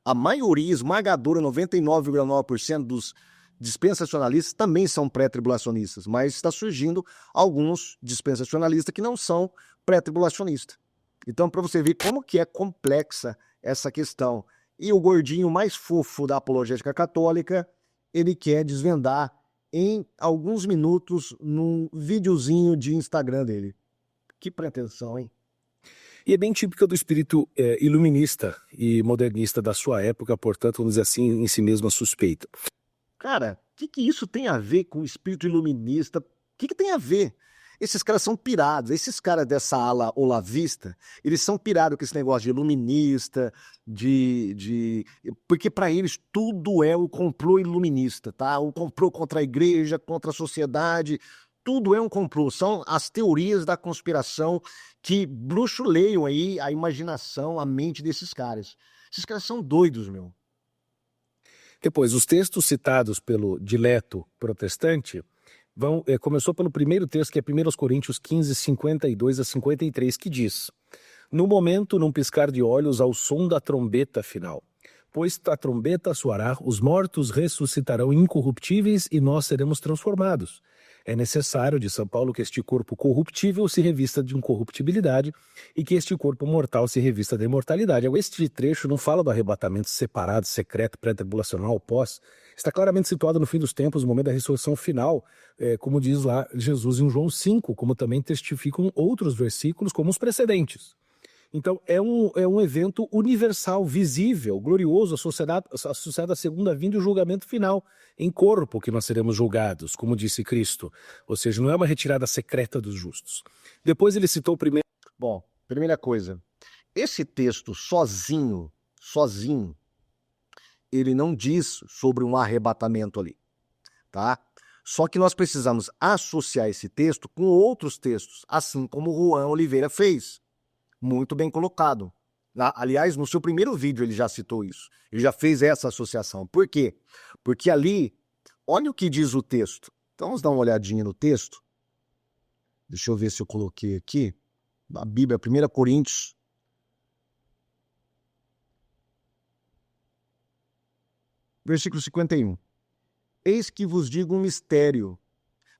A maioria esmagadora, 99,9% dos dispensacionalistas também são pré-tribulacionistas, mas está surgindo alguns dispensacionalistas que não são pré-tribulacionistas. Então, para você ver como que é complexa essa questão. E o gordinho mais fofo da apologética católica, ele quer desvendar em alguns minutos num videozinho de Instagram dele. Que pretensão, hein? E é bem típica do espírito iluminista e modernista da sua época, portanto, vamos dizer assim, em si mesma suspeita. Cara, o que isso tem a ver com o espírito iluminista? O que tem a ver? Esses caras são pirados. Esses caras dessa ala olavista, eles são pirados com esse negócio de iluminista, porque para eles tudo é o complô iluminista, tá? O complô contra a igreja, contra a sociedade, tudo é um complô. São as teorias da conspiração que bruxuleiam aí a imaginação, a mente desses caras. Esses caras são doidos, meu. Depois, os textos citados pelo dileto protestante começou pelo primeiro texto, que é 1 Coríntios 15, 52 a 53, que diz: no momento, num piscar de olhos, ao som da trombeta final. Pois a trombeta soará, os mortos ressuscitarão incorruptíveis e nós seremos transformados. É necessário, diz São Paulo, que este corpo corruptível se revista de incorruptibilidade e que este corpo mortal se revista da imortalidade. Este trecho não fala do arrebatamento separado, secreto, pré-tribulacional, pós. Está claramente situado no fim dos tempos, no momento da ressurreição final, como diz lá Jesus em João 5, como também testificam outros versículos, como os precedentes. Então, é um evento universal, visível, glorioso, associado à segunda vinda e o julgamento final, em corpo que nós seremos julgados, como disse Cristo. Ou seja, não é uma retirada secreta dos justos. Depois ele citou o primeiro... Bom, primeira coisa, esse texto sozinho, ele não diz sobre um arrebatamento ali, tá? Só que nós precisamos associar esse texto com outros textos, assim como o Juan Oliveira fez. Muito bem colocado. Aliás, no seu primeiro vídeo ele já citou isso. Ele já fez essa associação. Por quê? Porque ali, olha o que diz o texto. Então vamos dar uma olhadinha no texto. Deixa eu ver se eu coloquei aqui. Na Bíblia, 1 Coríntios. Versículo 51. Eis que vos digo um mistério.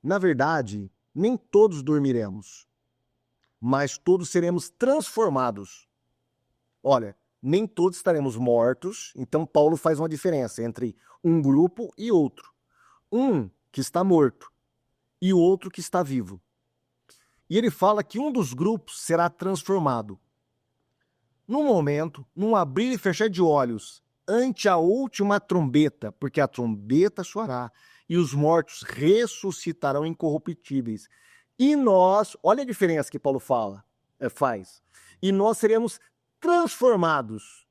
Na verdade, nem todos dormiremos, mas todos seremos transformados. Olha, nem todos estaremos mortos, então Paulo faz uma diferença entre um grupo e outro. Um que está morto e o outro que está vivo. E ele fala que um dos grupos será transformado. Num momento, num abrir e fechar de olhos, ante a última trombeta, porque a trombeta soará e os mortos ressuscitarão incorruptíveis. E nós, olha a diferença que Paulo faz. E nós seremos transformados.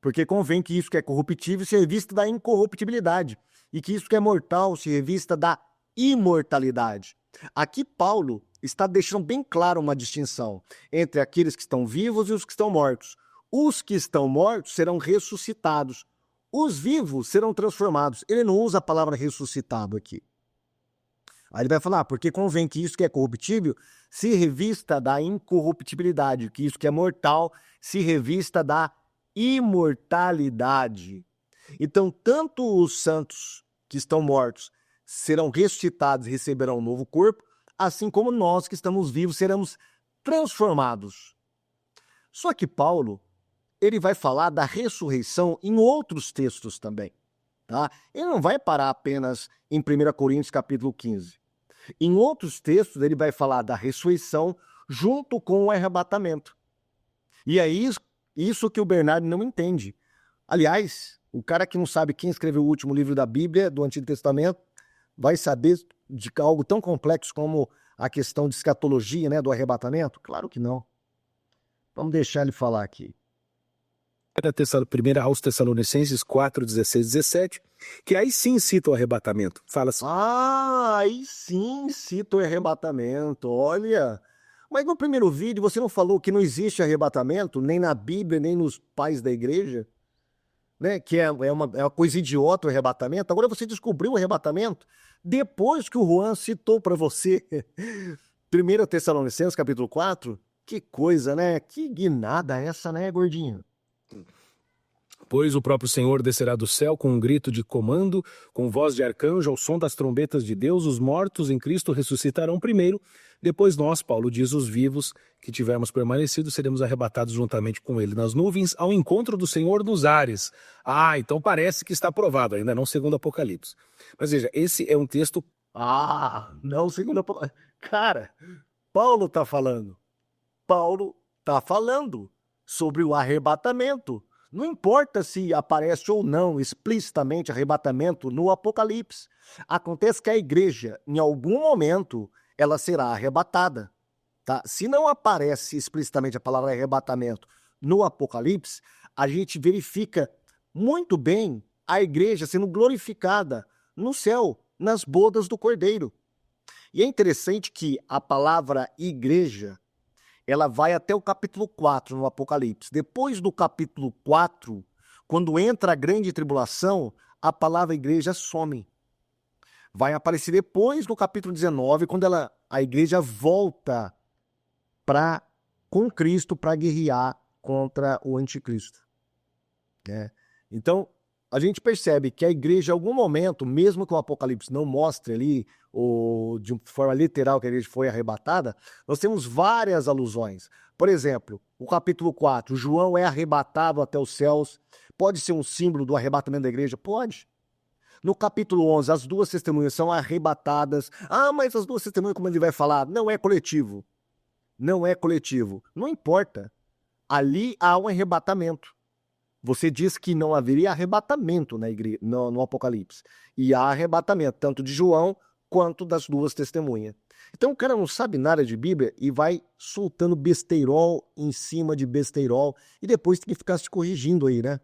Porque convém que isso que é corruptível se revista da incorruptibilidade e que isso que é mortal se revista da imortalidade. Aqui Paulo está deixando bem claro uma distinção entre aqueles que estão vivos e os que estão mortos. Os que estão mortos serão ressuscitados. Os vivos serão transformados. Ele não usa a palavra ressuscitado aqui. Aí ele vai falar, porque convém que isso que é corruptível se revista da incorruptibilidade, que isso que é mortal se revista da imortalidade. Então, tanto os santos que estão mortos serão ressuscitados e receberão um novo corpo, assim como nós que estamos vivos seremos transformados. Só que Paulo, ele vai falar da ressurreição em outros textos também. Tá? Ele não vai parar apenas em 1 Coríntios capítulo 15. Em outros textos ele vai falar da ressurreição junto com o arrebatamento. E é isso que o Bernardo não entende. Aliás, o cara que não sabe quem escreveu o último livro da Bíblia, do Antigo Testamento, vai saber de algo tão complexo como a questão de escatologia, né, do arrebatamento? Claro que não. Vamos deixar ele falar aqui. 1 aos Tessalonicenses 4, 16, 17, que aí sim cita o arrebatamento. Fala assim. Aí sim cita o arrebatamento, olha. Mas no primeiro vídeo você não falou que não existe arrebatamento, nem na Bíblia, nem nos pais da igreja? Né? Que é uma coisa idiota o arrebatamento. Agora você descobriu o arrebatamento depois que o Juan citou para você. 1 Tessalonicenses capítulo 4. Que coisa, né? Que guinada essa, né, gordinho? Pois o próprio Senhor descerá do céu com um grito de comando, com voz de arcanjo, ao som das trombetas de Deus, os mortos em Cristo ressuscitarão primeiro, depois nós, Paulo diz, os vivos que tivermos permanecido, seremos arrebatados juntamente com ele nas nuvens, ao encontro do Senhor nos ares. Então parece que está provado, ainda não segundo Apocalipse. Mas veja, esse é um texto... Não segundo Apocalipse. Cara, Paulo está falando sobre o arrebatamento. Não importa se aparece ou não explicitamente arrebatamento no Apocalipse. Acontece que a igreja, em algum momento, ela será arrebatada. Tá? Se não aparece explicitamente a palavra arrebatamento no Apocalipse, a gente verifica muito bem a igreja sendo glorificada no céu, nas bodas do Cordeiro. E é interessante que a palavra igreja, ela vai até o capítulo 4 no Apocalipse. Depois do capítulo 4, quando entra a grande tribulação, a palavra igreja some. Vai aparecer depois no capítulo 19, quando a igreja volta com Cristo para guerrear contra o anticristo. Então, a gente percebe que a igreja, em algum momento, mesmo que o Apocalipse não mostre ali, ou de forma literal que a igreja foi arrebatada, nós temos várias alusões. Por exemplo, o capítulo 4, João é arrebatado até os céus. Pode ser um símbolo do arrebatamento da igreja? Pode. No capítulo 11, as duas testemunhas são arrebatadas. Mas as duas testemunhas, como ele vai falar, não é coletivo. Não é coletivo. Não importa. Ali há um arrebatamento. Você diz que não haveria arrebatamento na igreja, no Apocalipse. E há arrebatamento, tanto de João quanto das duas testemunhas. Então o cara não sabe nada de Bíblia e vai soltando besteirol em cima de besteirol e depois tem que ficar se corrigindo aí, né?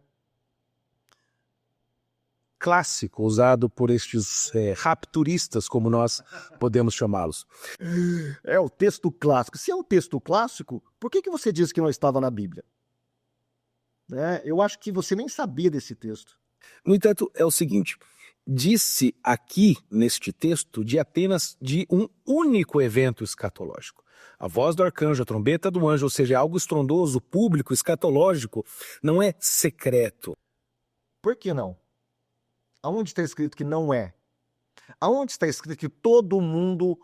Clássico, usado por estes rapturistas, como nós podemos chamá-los. É o texto clássico. Se é o texto clássico, por que você diz que não estava na Bíblia? né? Eu acho que você nem sabia desse texto. No entanto, é o seguinte, disse aqui neste texto apenas de um único evento escatológico. A voz do arcanjo, a trombeta do anjo, ou seja, é algo estrondoso, público, escatológico, não é secreto. Por que não? Aonde está escrito que não é? Aonde está escrito que todo mundo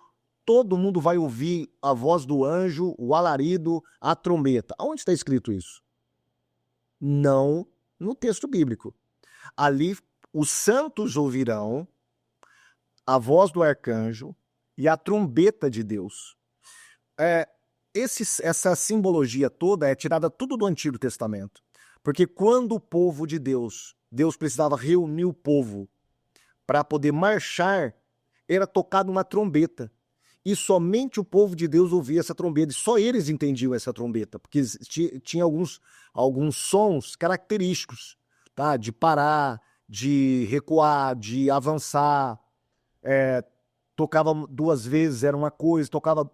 vai ouvir a voz do anjo, o alarido, a trombeta? Aonde está escrito isso? Não no texto bíblico. Ali os santos ouvirão a voz do arcanjo e a trombeta de Deus. Essa simbologia toda é tirada tudo do Antigo Testamento. Porque quando o povo de Deus precisava reunir o povo para poder marchar, era tocada uma trombeta. E somente o povo de Deus ouvia essa trombeta. E só eles entendiam essa trombeta, porque tinha alguns sons característicos, tá? De parar, de recuar, de avançar. Tocava 2 vezes, era uma coisa, tocava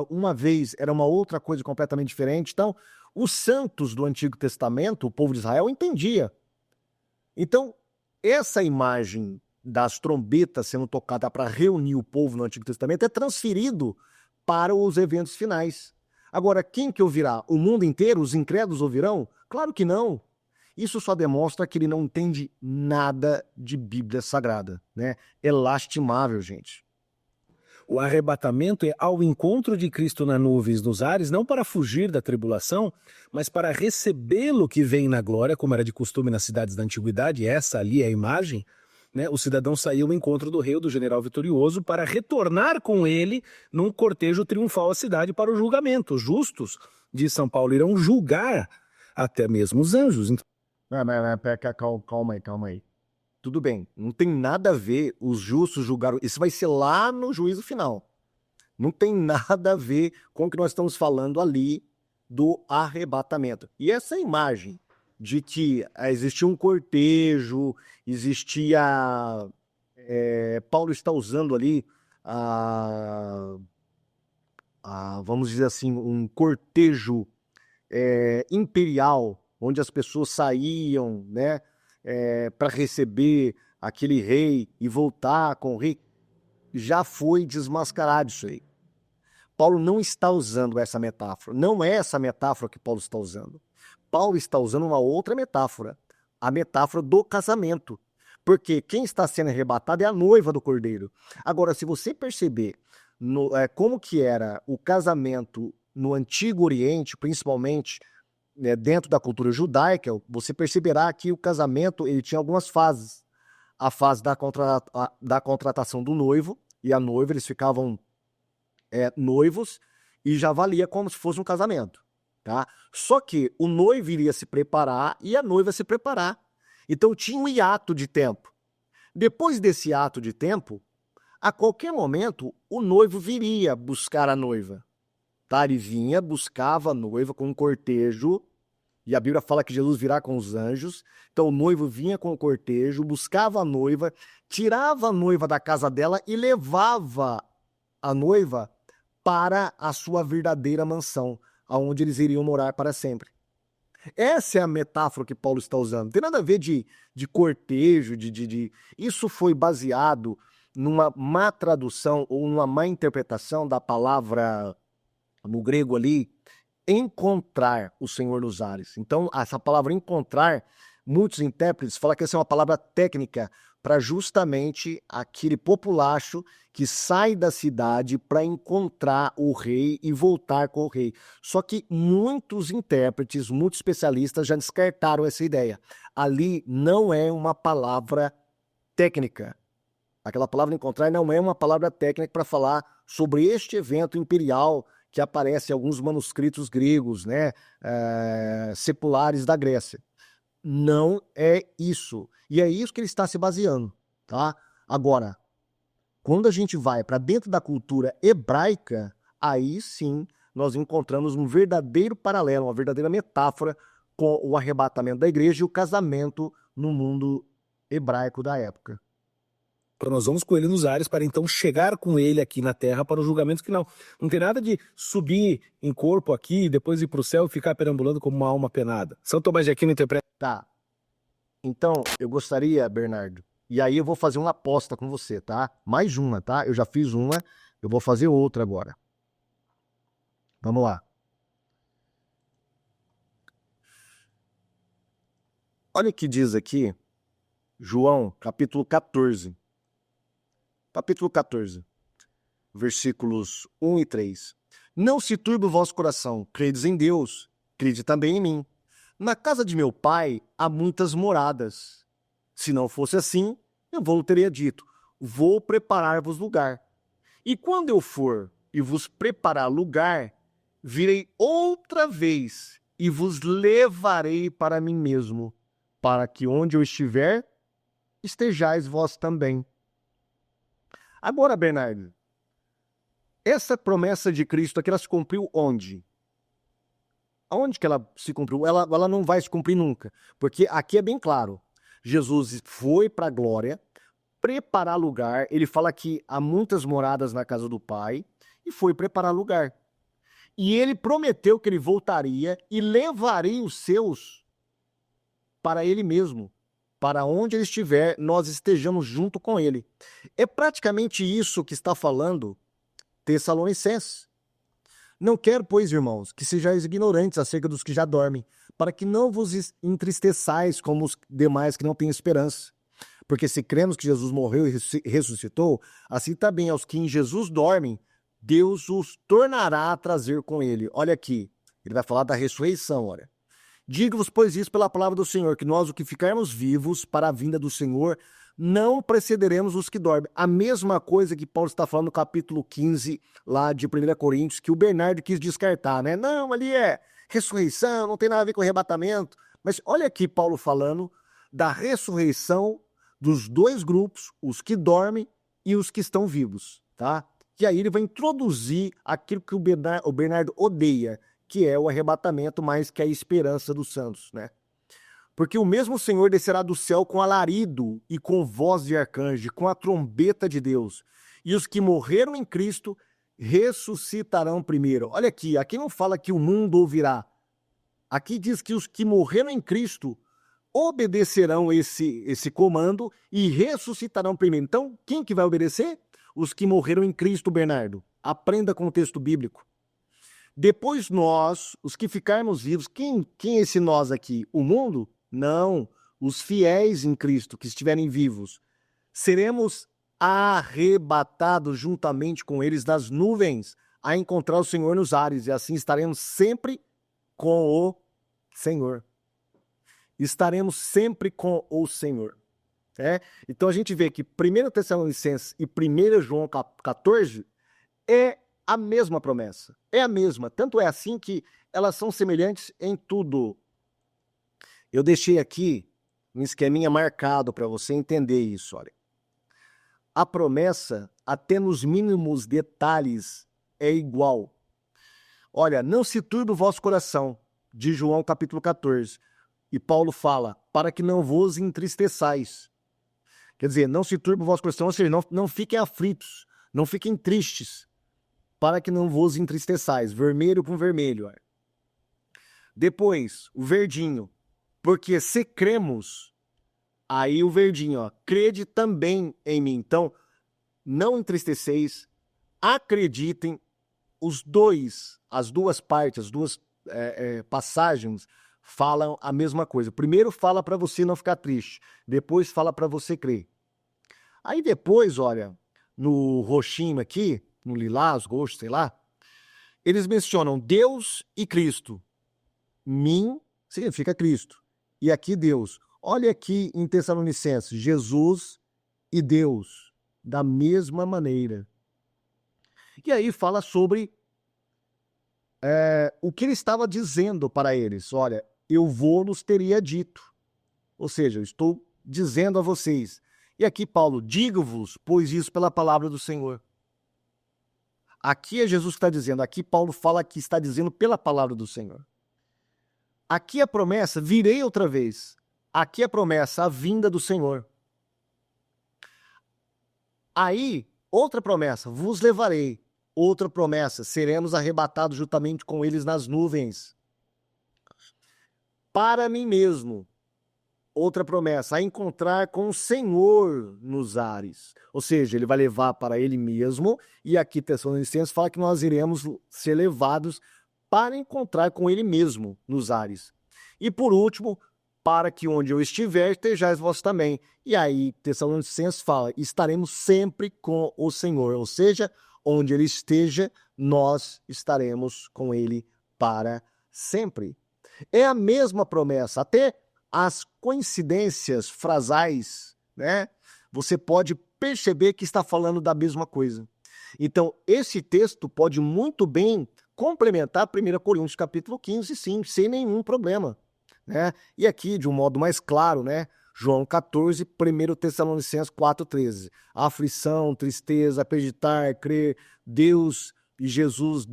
uma vez, era uma outra coisa completamente diferente. Então, os santos do Antigo Testamento, o povo de Israel, entendia. Então, essa imagem das trombetas sendo tocada para reunir o povo no Antigo Testamento é transferido para os eventos finais. Agora, quem que ouvirá? O mundo inteiro? Os incrédulos ouvirão? Claro que não. Isso só demonstra que ele não entende nada de Bíblia Sagrada, né? É lastimável, gente. O arrebatamento é ao encontro de Cristo nas nuvens nos ares, não para fugir da tribulação, mas para recebê-lo que vem na glória, como era de costume nas cidades da antiguidade. Essa ali é a imagem, né? O cidadão saiu ao encontro do rei ou do general vitorioso para retornar com ele num cortejo triunfal à cidade para o julgamento. Os justos de São Paulo irão julgar até mesmo os anjos. Calma aí. Tudo bem, não tem nada a ver os justos julgaram. Isso vai ser lá no juízo final. Não tem nada a ver com o que nós estamos falando ali do arrebatamento. E essa imagem de que existia um cortejo, existia. Paulo está usando ali, vamos dizer assim, um cortejo imperial, onde as pessoas saíam, né? Para receber aquele rei e voltar com o rei, já foi desmascarado isso aí. Paulo não está usando essa metáfora. Não é essa metáfora que Paulo está usando. Paulo está usando uma outra metáfora. A metáfora do casamento. Porque quem está sendo arrebatado é a noiva do cordeiro. Agora, se você perceber como que era o casamento no Antigo Oriente, principalmente dentro da cultura judaica, você perceberá que o casamento ele tinha algumas fases. A fase da contratação do noivo e a noiva, eles ficavam noivos e já valia como se fosse um casamento. Tá? Só que o noivo iria se preparar e a noiva se preparar. Então tinha um hiato de tempo. Depois desse hiato de tempo, a qualquer momento, o noivo viria buscar a noiva. Tá? Ele vinha, buscava a noiva com um cortejo, e a Bíblia fala que Jesus virá com os anjos. Então o noivo vinha com o cortejo, buscava a noiva, tirava a noiva da casa dela e levava a noiva para a sua verdadeira mansão, aonde eles iriam morar para sempre. Essa é a metáfora que Paulo está usando. Não tem nada a ver de cortejo, Isso foi baseado numa má tradução ou numa má interpretação da palavra no grego ali, encontrar o Senhor nos ares. Então, essa palavra encontrar, muitos intérpretes falam que essa é uma palavra técnica para justamente aquele populacho que sai da cidade para encontrar o rei e voltar com o rei. Só que muitos intérpretes, muitos especialistas já descartaram essa ideia. Ali não é uma palavra técnica. Aquela palavra encontrar não é uma palavra técnica para falar sobre este evento imperial que aparece em alguns manuscritos gregos, né, seculares da Grécia. Não é isso. E é isso que ele está se baseando, tá? Agora, quando a gente vai para dentro da cultura hebraica, aí sim nós encontramos um verdadeiro paralelo, uma verdadeira metáfora com o arrebatamento da igreja e o casamento no mundo hebraico da época. para nós vamos com ele nos ares, para então chegar com ele aqui na terra para o julgamento final. Não tem nada de subir em corpo aqui, depois ir para o céu e ficar perambulando como uma alma penada. São Tomás de Aquino interpreta. Tá. Então, eu gostaria, Bernardo, e aí eu vou fazer uma aposta com você, tá? Mais uma, tá? Eu já fiz uma, eu vou fazer outra agora. Vamos lá. Olha o que diz aqui, João, capítulo 14. Capítulo 14, versículos 1 e 3. Não se turbe o vosso coração, credes em Deus, crede também em mim. Na casa de meu pai há muitas moradas. Se não fosse assim, eu vou teria dito, vou preparar-vos lugar. E quando eu for e vos preparar lugar, virei outra vez e vos levarei para mim mesmo, para que onde eu estiver, estejais vós também. Agora, Bernardo, essa promessa de Cristo aqui, ela se cumpriu onde? Aonde que ela se cumpriu? Ela não vai se cumprir nunca, porque aqui é bem claro. Jesus foi para a glória, preparar lugar, ele fala que há muitas moradas na casa do Pai, e foi preparar lugar. E ele prometeu que ele voltaria e levaria os seus para ele mesmo. Para onde ele estiver, nós estejamos junto com ele. É praticamente isso que está falando Tessalonicenses. Não quero, pois, irmãos, que sejais ignorantes acerca dos que já dormem, para que não vos entristeçais como os demais que não têm esperança. Porque se cremos que Jesus morreu e ressuscitou, assim também aos que em Jesus dormem, Deus os tornará a trazer com ele. Olha aqui, ele vai falar da ressurreição, olha. Digo-vos, pois, isso pela palavra do Senhor, que nós, o que ficarmos vivos para a vinda do Senhor, não precederemos os que dormem. A mesma coisa que Paulo está falando no capítulo 15, lá de 1 Coríntios, que o Bernardo quis descartar, né? Não, ali é ressurreição, não tem nada a ver com arrebatamento. Mas olha aqui Paulo falando da ressurreição dos dois grupos, os que dormem e os que estão vivos, tá? E aí ele vai introduzir aquilo que o Bernardo odeia, que é o arrebatamento, mais que a esperança dos santos, né? Porque o mesmo Senhor descerá do céu com alarido e com voz de arcanjo, com a trombeta de Deus. E os que morreram em Cristo ressuscitarão primeiro. Olha aqui não fala que o mundo ouvirá. Aqui diz que os que morreram em Cristo obedecerão esse comando e ressuscitarão primeiro. Então, quem que vai obedecer? Os que morreram em Cristo, Bernardo. Aprenda com o texto bíblico. Depois nós, os que ficarmos vivos, quem é esse nós aqui? O mundo? Não, os fiéis em Cristo, que estiverem vivos. Seremos arrebatados juntamente com eles nas nuvens, a encontrar o Senhor nos ares, e assim estaremos sempre com o Senhor. Estaremos sempre com o Senhor. Então a gente vê que 1 Tessalonicenses e 1 João 14 é a mesma promessa, é a mesma, tanto é assim que elas são semelhantes em tudo. Eu deixei aqui um esqueminha marcado para você entender isso, olha. A promessa, até nos mínimos detalhes, é igual. Olha, não se turbe o vosso coração, de João capítulo 14. E Paulo fala, para que não vos entristeçais. Quer dizer, não se turbe o vosso coração, ou seja, não fiquem aflitos, não fiquem tristes, para que não vos entristeçais. Vermelho com vermelho. Olha. Depois, o verdinho. Porque se cremos, aí o verdinho, ó, crede também em mim. Então, não entristeceis, acreditem. As duas partes, as duas passagens falam a mesma coisa. Primeiro fala para você não ficar triste, depois fala para você crer. Aí depois, olha, no roxinho aqui, no lilás, roxo, sei lá, eles mencionam Deus e Cristo. Mim significa Cristo. E aqui Deus. Olha aqui em Tessalonicenses, Jesus e Deus, da mesma maneira. E aí fala sobre o que ele estava dizendo para eles. Olha, eu vou-nos teria dito. Ou seja, eu estou dizendo a vocês. E aqui Paulo, digo-vos, pois isso pela palavra do Senhor. Aqui é Jesus que está dizendo. Aqui Paulo fala que está dizendo pela palavra do Senhor. Aqui a promessa, virei outra vez. Aqui a promessa, a vinda do Senhor. Aí, outra promessa, vos levarei. Outra promessa, seremos arrebatados juntamente com eles nas nuvens. Para mim mesmo. Outra promessa, a encontrar com o Senhor nos ares. Ou seja, ele vai levar para ele mesmo, e aqui Tessalonicenses fala que nós iremos ser levados para encontrar com ele mesmo nos ares. E por último, para que onde eu estiver, estejais vós também. E aí Tessalonicenses fala, estaremos sempre com o Senhor. Ou seja, onde ele esteja, nós estaremos com ele para sempre. É a mesma promessa, até as coincidências frasais, né? Você pode perceber que está falando da mesma coisa. Então, esse texto pode muito bem complementar 1 Coríntios capítulo 15, sim, sem nenhum problema, né? E aqui, de um modo mais claro, né? João 14, 1 Tessalonicenses 4,13. Aflição, tristeza, acreditar, crer, Deus e Jesus,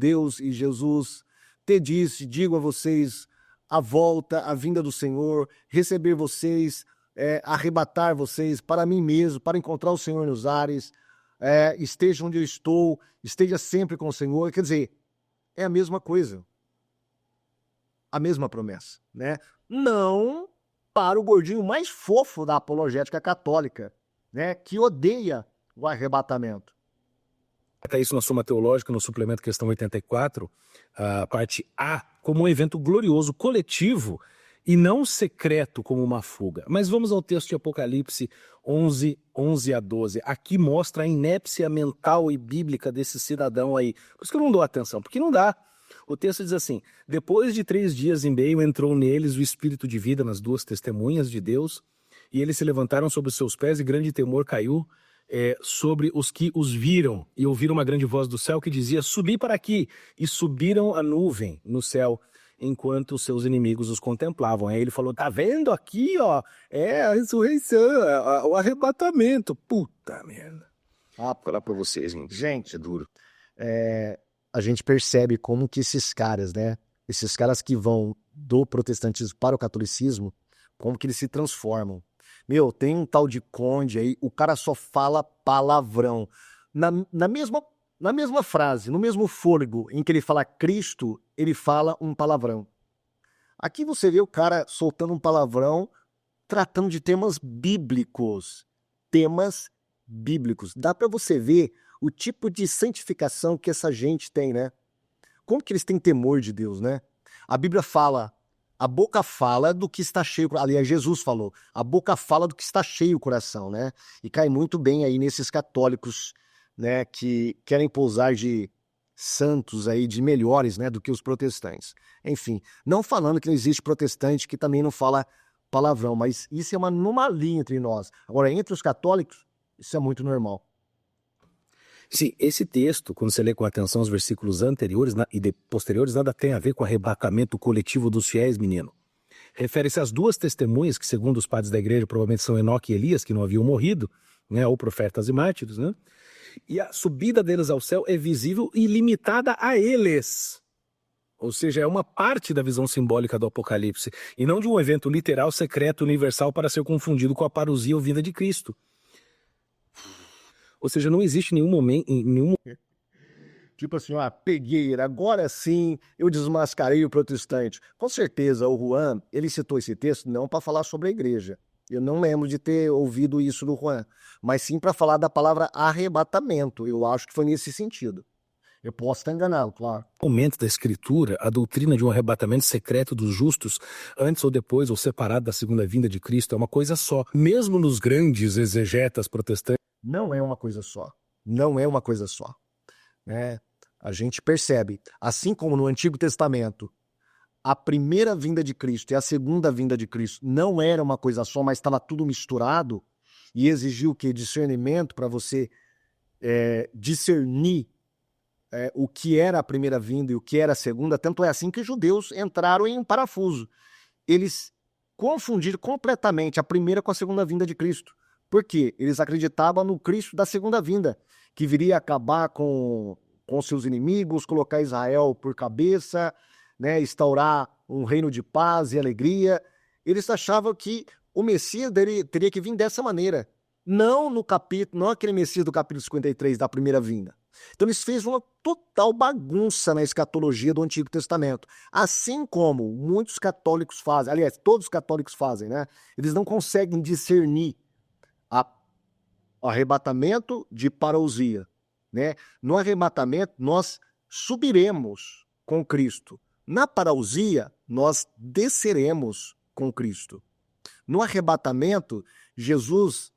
te disse, digo a vocês, a volta, a vinda do Senhor, receber vocês, arrebatar vocês para mim mesmo, para encontrar o Senhor nos ares, esteja onde eu estou, esteja sempre com o Senhor. Quer dizer, é a mesma coisa, a mesma promessa, né? Não para o gordinho mais fofo da apologética católica, né? Que odeia o arrebatamento. Até isso na Suma Teológica, no suplemento questão 84, a parte A, como um evento glorioso, coletivo, e não secreto como uma fuga. Mas vamos ao texto de Apocalipse 11, 11 a 12. Aqui mostra a inépcia mental e bíblica desse cidadão aí. Por isso que eu não dou atenção, porque não dá. O texto diz assim, depois de 3 dias e meio entrou neles o Espírito de vida nas 2 testemunhas de Deus, e eles se levantaram sobre os seus pés e grande temor caiu sobre os que os viram, e ouviram uma grande voz do céu que dizia, subi para aqui, e subiram a nuvem no céu, enquanto os seus inimigos os contemplavam. Aí ele falou, tá vendo aqui, ó, é a ressurreição, o arrebatamento. Puta merda. Vou falar pra vocês, gente, é duro. A gente percebe como que esses caras, né, esses caras que vão do protestantismo para o catolicismo, como que eles se transformam. Meu, tem um tal de Conde aí, o cara só fala palavrão. Na mesma frase, no mesmo fôlego em que ele fala Cristo, ele fala um palavrão. Aqui você vê o cara soltando um palavrão, tratando de temas bíblicos. Temas bíblicos. Dá para você ver o tipo de santificação que essa gente tem, né? Como que eles têm temor de Deus, né? A Bíblia fala, a boca fala do que está cheio, aliás, Jesus falou, a boca fala do que está cheio o coração, né? E cai muito bem aí nesses católicos, né, que querem pousar de santos aí, de melhores, né, do que os protestantes. Enfim, não falando que não existe protestante que também não fala palavrão, mas isso é uma anomalia entre nós. Agora, entre os católicos, isso é muito normal. Sim, esse texto, quando você lê com atenção os versículos anteriores e posteriores, nada tem a ver com o arrebatamento coletivo dos fiéis, menino. Refere-se às 2 testemunhas, que segundo os padres da igreja, provavelmente são Enoque e Elias, que não haviam morrido, né, ou profetas e mártires, né? E a subida deles ao céu é visível e limitada a eles. Ou seja, é uma parte da visão simbólica do Apocalipse, e não de um evento literal, secreto, universal para ser confundido com a parousia ou vinda de Cristo. Ou seja, não existe nenhum momento, Tipo assim, peguei, agora sim eu desmascarei o protestante. Com certeza o Juan, ele citou esse texto não para falar sobre a igreja. Eu não lembro de ter ouvido isso do Juan, mas sim para falar da palavra arrebatamento. Eu acho que foi nesse sentido. Eu posso estar enganado, claro. momento da Escritura, a doutrina de um arrebatamento secreto dos justos, antes ou depois, ou separado da segunda vinda de Cristo, é uma coisa só. Mesmo nos grandes exegetas protestantes. Não é uma coisa só. Não é uma coisa só. A gente percebe, assim como no Antigo Testamento, a primeira vinda de Cristo e a segunda vinda de Cristo não era uma coisa só, mas estava tudo misturado e exigiu o quê? Discernimento para você discernir o que era a primeira vinda e o que era a segunda. Tanto é assim que os judeus entraram em parafuso. Eles confundiram completamente a primeira com a segunda vinda de Cristo. Por quê? Eles acreditavam no Cristo da segunda vinda, que viria acabar com seus inimigos, colocar Israel por cabeça, né, instaurar um reino de paz e alegria. Eles achavam que o Messias teria que vir dessa maneira. Não no capítulo, não aquele Messias do capítulo 53 da primeira vinda. Então eles fez uma total bagunça na escatologia do Antigo Testamento. Assim como muitos católicos fazem, aliás, todos os católicos fazem, né? Eles não conseguem discernir o arrebatamento de parousia, né? No arrebatamento, nós subiremos com Cristo. Na parousia, nós desceremos com Cristo. No arrebatamento, Jesus,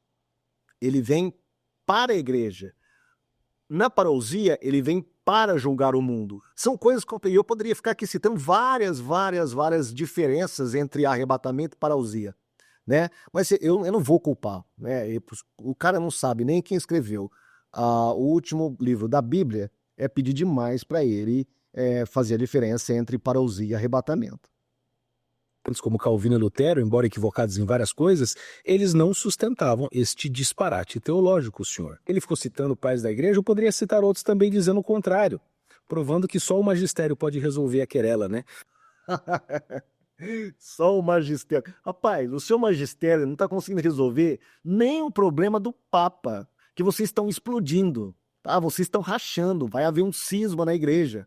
ele vem para a igreja. Na parousia, ele vem para julgar o mundo. São coisas que eu poderia ficar aqui citando várias diferenças entre arrebatamento e parousia, né? Mas eu não vou culpar, né? O cara não sabe nem quem escreveu o último livro da Bíblia, é pedir demais para ele fazer a diferença entre parousia e arrebatamento. Como Calvino e Lutero, embora equivocados em várias coisas, eles não sustentavam este disparate teológico, senhor. Ele ficou citando pais da igreja, eu poderia citar outros também dizendo o contrário, provando que só o magistério pode resolver a querela, né? Só o magistério. Rapaz, o seu magistério não está conseguindo resolver nem o problema do Papa, que vocês estão explodindo, tá? Vocês estão rachando, vai haver um cisma na igreja.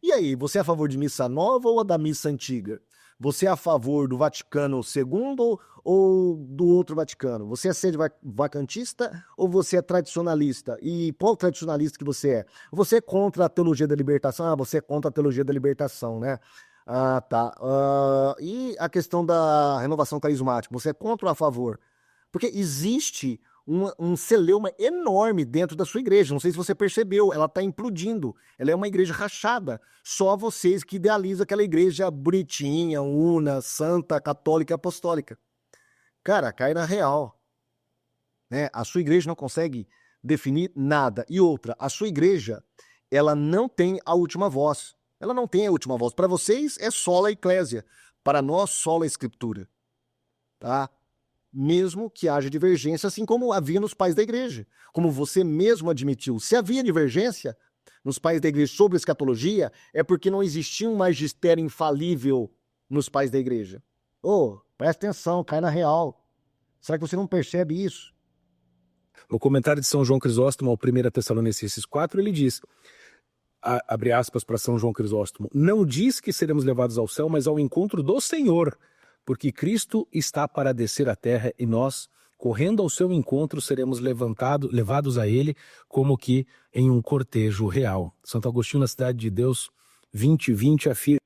E aí, você é a favor de missa nova ou da missa antiga? Você é a favor do Vaticano II ou do outro Vaticano? Você é sede vacantista ou você é tradicionalista? E qual tradicionalista que você é? Você é contra a teologia da libertação? Ah, você é contra a teologia da libertação, né? Ah, tá. E a questão da renovação carismática? Você é contra ou a favor? Porque existe um celeuma enorme dentro da sua igreja. Não sei se você percebeu, ela está implodindo. Ela é uma igreja rachada. Só vocês que idealizam aquela igreja bonitinha, una, santa, católica e apostólica. Cara, cai na real, né? A sua igreja não consegue definir nada. E outra, a sua igreja, ela não tem a última voz. Ela não tem a última voz. Para vocês é sola eclésia. Para nós, sola escritura. Tá? Mesmo que haja divergência, assim como havia nos pais da igreja. Como você mesmo admitiu, se havia divergência nos pais da igreja sobre escatologia, é porque não existia um magistério infalível nos pais da igreja. Presta atenção, cai na real. Será que você não percebe isso? No comentário de São João Crisóstomo ao 1 Tessalonicenses 4, ele diz, abre aspas para São João Crisóstomo, não diz que seremos levados ao céu, mas ao encontro do Senhor, porque Cristo está para descer à terra e nós, correndo ao seu encontro, seremos levados a ele como que em um cortejo real. Santo Agostinho, na Cidade de Deus, 20:20, afirma.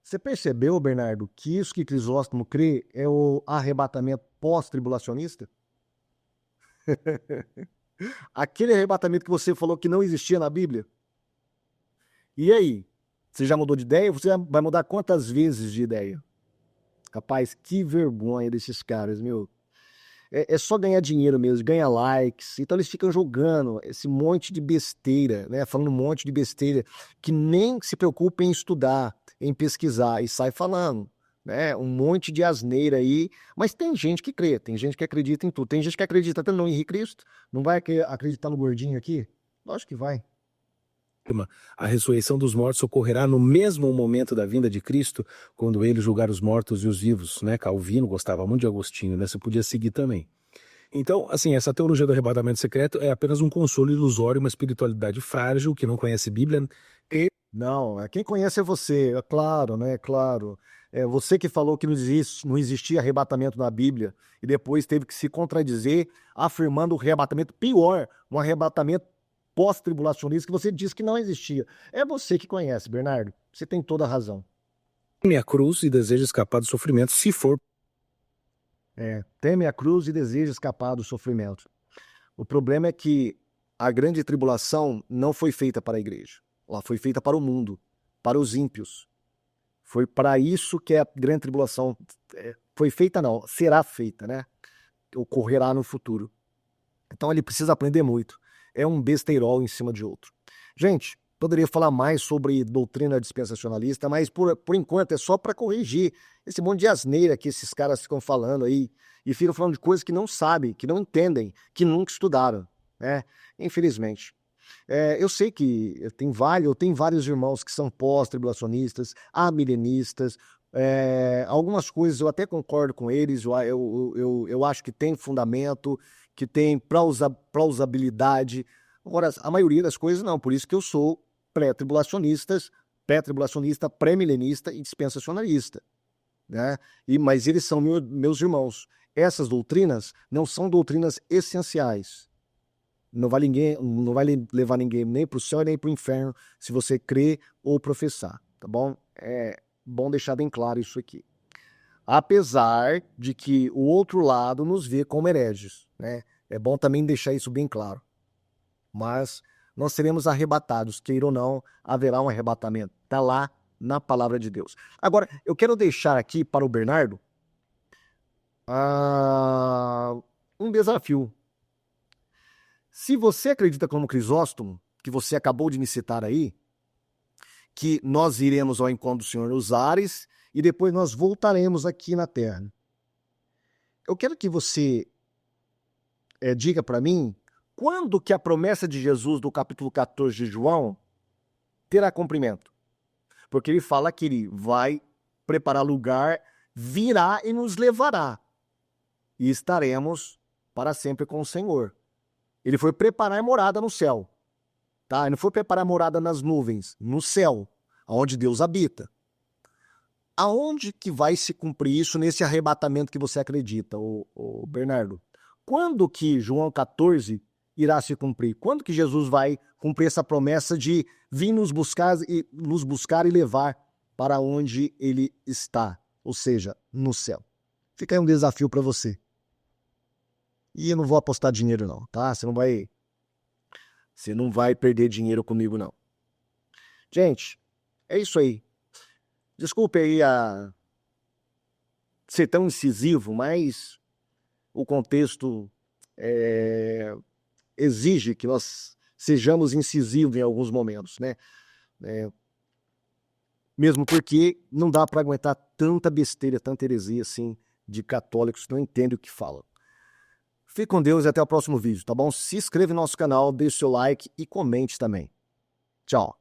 Você percebeu, Bernardo, que isso que Crisóstomo crê é o arrebatamento pós-tribulacionista? Aquele arrebatamento que você falou que não existia na Bíblia? E aí? Você já mudou de ideia? Você vai mudar quantas vezes de ideia? Rapaz, que vergonha desses caras, meu. É só ganhar dinheiro mesmo, ganhar likes. Então eles ficam jogando esse monte de besteira, né? Falando um monte de besteira que nem se preocupa em estudar, em pesquisar e sai falando, né? Um monte de asneira aí. Mas tem gente que crê, tem gente que acredita em tudo. Tem gente que acredita até no Henrique Cristo. Não vai acreditar no gordinho aqui? Lógico que vai. A ressurreição dos mortos ocorrerá no mesmo momento da vinda de Cristo, quando ele julgar os mortos e os vivos, né? Calvino gostava muito de Agostinho, né? Você podia seguir também. Então, assim, essa teologia do arrebatamento secreto é apenas um consolo ilusório, uma espiritualidade frágil, que não conhece Bíblia. Não, quem conhece é você, é claro, né? Claro. É você que falou que não existia arrebatamento na Bíblia e depois teve que se contradizer, afirmando o arrebatamento pior, um arrebatamento pós-tribulacionista que você disse que não existia. É você que conhece, Bernardo. Você tem toda a razão. Teme a cruz e deseja escapar do sofrimento, se for. Teme a cruz e deseja escapar do sofrimento. O problema é que a grande tribulação não foi feita para a igreja. Ela foi feita para o mundo, para os ímpios. Foi para isso que a grande tribulação foi feita, não, será feita, né? Ocorrerá no futuro. Então ele precisa aprender muito. É um besteirol em cima de outro. Gente, poderia falar mais sobre doutrina dispensacionalista, mas por enquanto é só para corrigir esse monte de asneira que esses caras ficam falando aí e ficam falando de coisas que não sabem, que não entendem, que nunca estudaram, né? Infelizmente. Eu sei que eu tenho vários irmãos que são pós-tribulacionistas, amilenistas, algumas coisas eu até concordo com eles, eu acho que tem fundamento que tem plausibilidade. Agora, a maioria das coisas não, por isso que eu sou pré-tribulacionista, pré-milenista e dispensacionalista, né? Mas eles são meus irmãos. Essas doutrinas não são doutrinas essenciais. Não vai levar ninguém nem para o céu nem para o inferno se você crer ou professar, tá bom? É bom deixar bem claro isso aqui. Apesar de que o outro lado nos vê como hereges, né? É bom também deixar isso bem claro. Mas nós seremos arrebatados, queira ou não, haverá um arrebatamento. Está lá na palavra de Deus. Agora, eu quero deixar aqui para o Bernardo um desafio. Se você acredita como Crisóstomo, que você acabou de me citar aí, que nós iremos ao encontro do Senhor nos ares e depois nós voltaremos aqui na terra. Eu quero que você diga para mim quando que a promessa de Jesus do capítulo 14 de João terá cumprimento. Porque ele fala que ele vai preparar lugar, virá e nos levará. E estaremos para sempre com o Senhor. Ele foi preparar morada no céu. Tá? Ele não foi preparar morada nas nuvens, no céu, onde Deus habita. Aonde que vai se cumprir isso nesse arrebatamento que você acredita, ô Bernardo? Quando que João 14 irá se cumprir? Quando que Jesus vai cumprir essa promessa de vir nos buscar e levar para onde ele está? Ou seja, no céu. Fica aí um desafio para você. E eu não vou apostar dinheiro não, tá? Você não vai perder dinheiro comigo não. Gente, é isso aí. Desculpe aí ser tão incisivo, mas o contexto exige que nós sejamos incisivos em alguns momentos, né? Mesmo porque não dá para aguentar tanta besteira, tanta heresia assim de católicos que não entendem o que falam. Fique com Deus e até o próximo vídeo, tá bom? Se inscreva no nosso canal, deixe seu like e comente também. Tchau!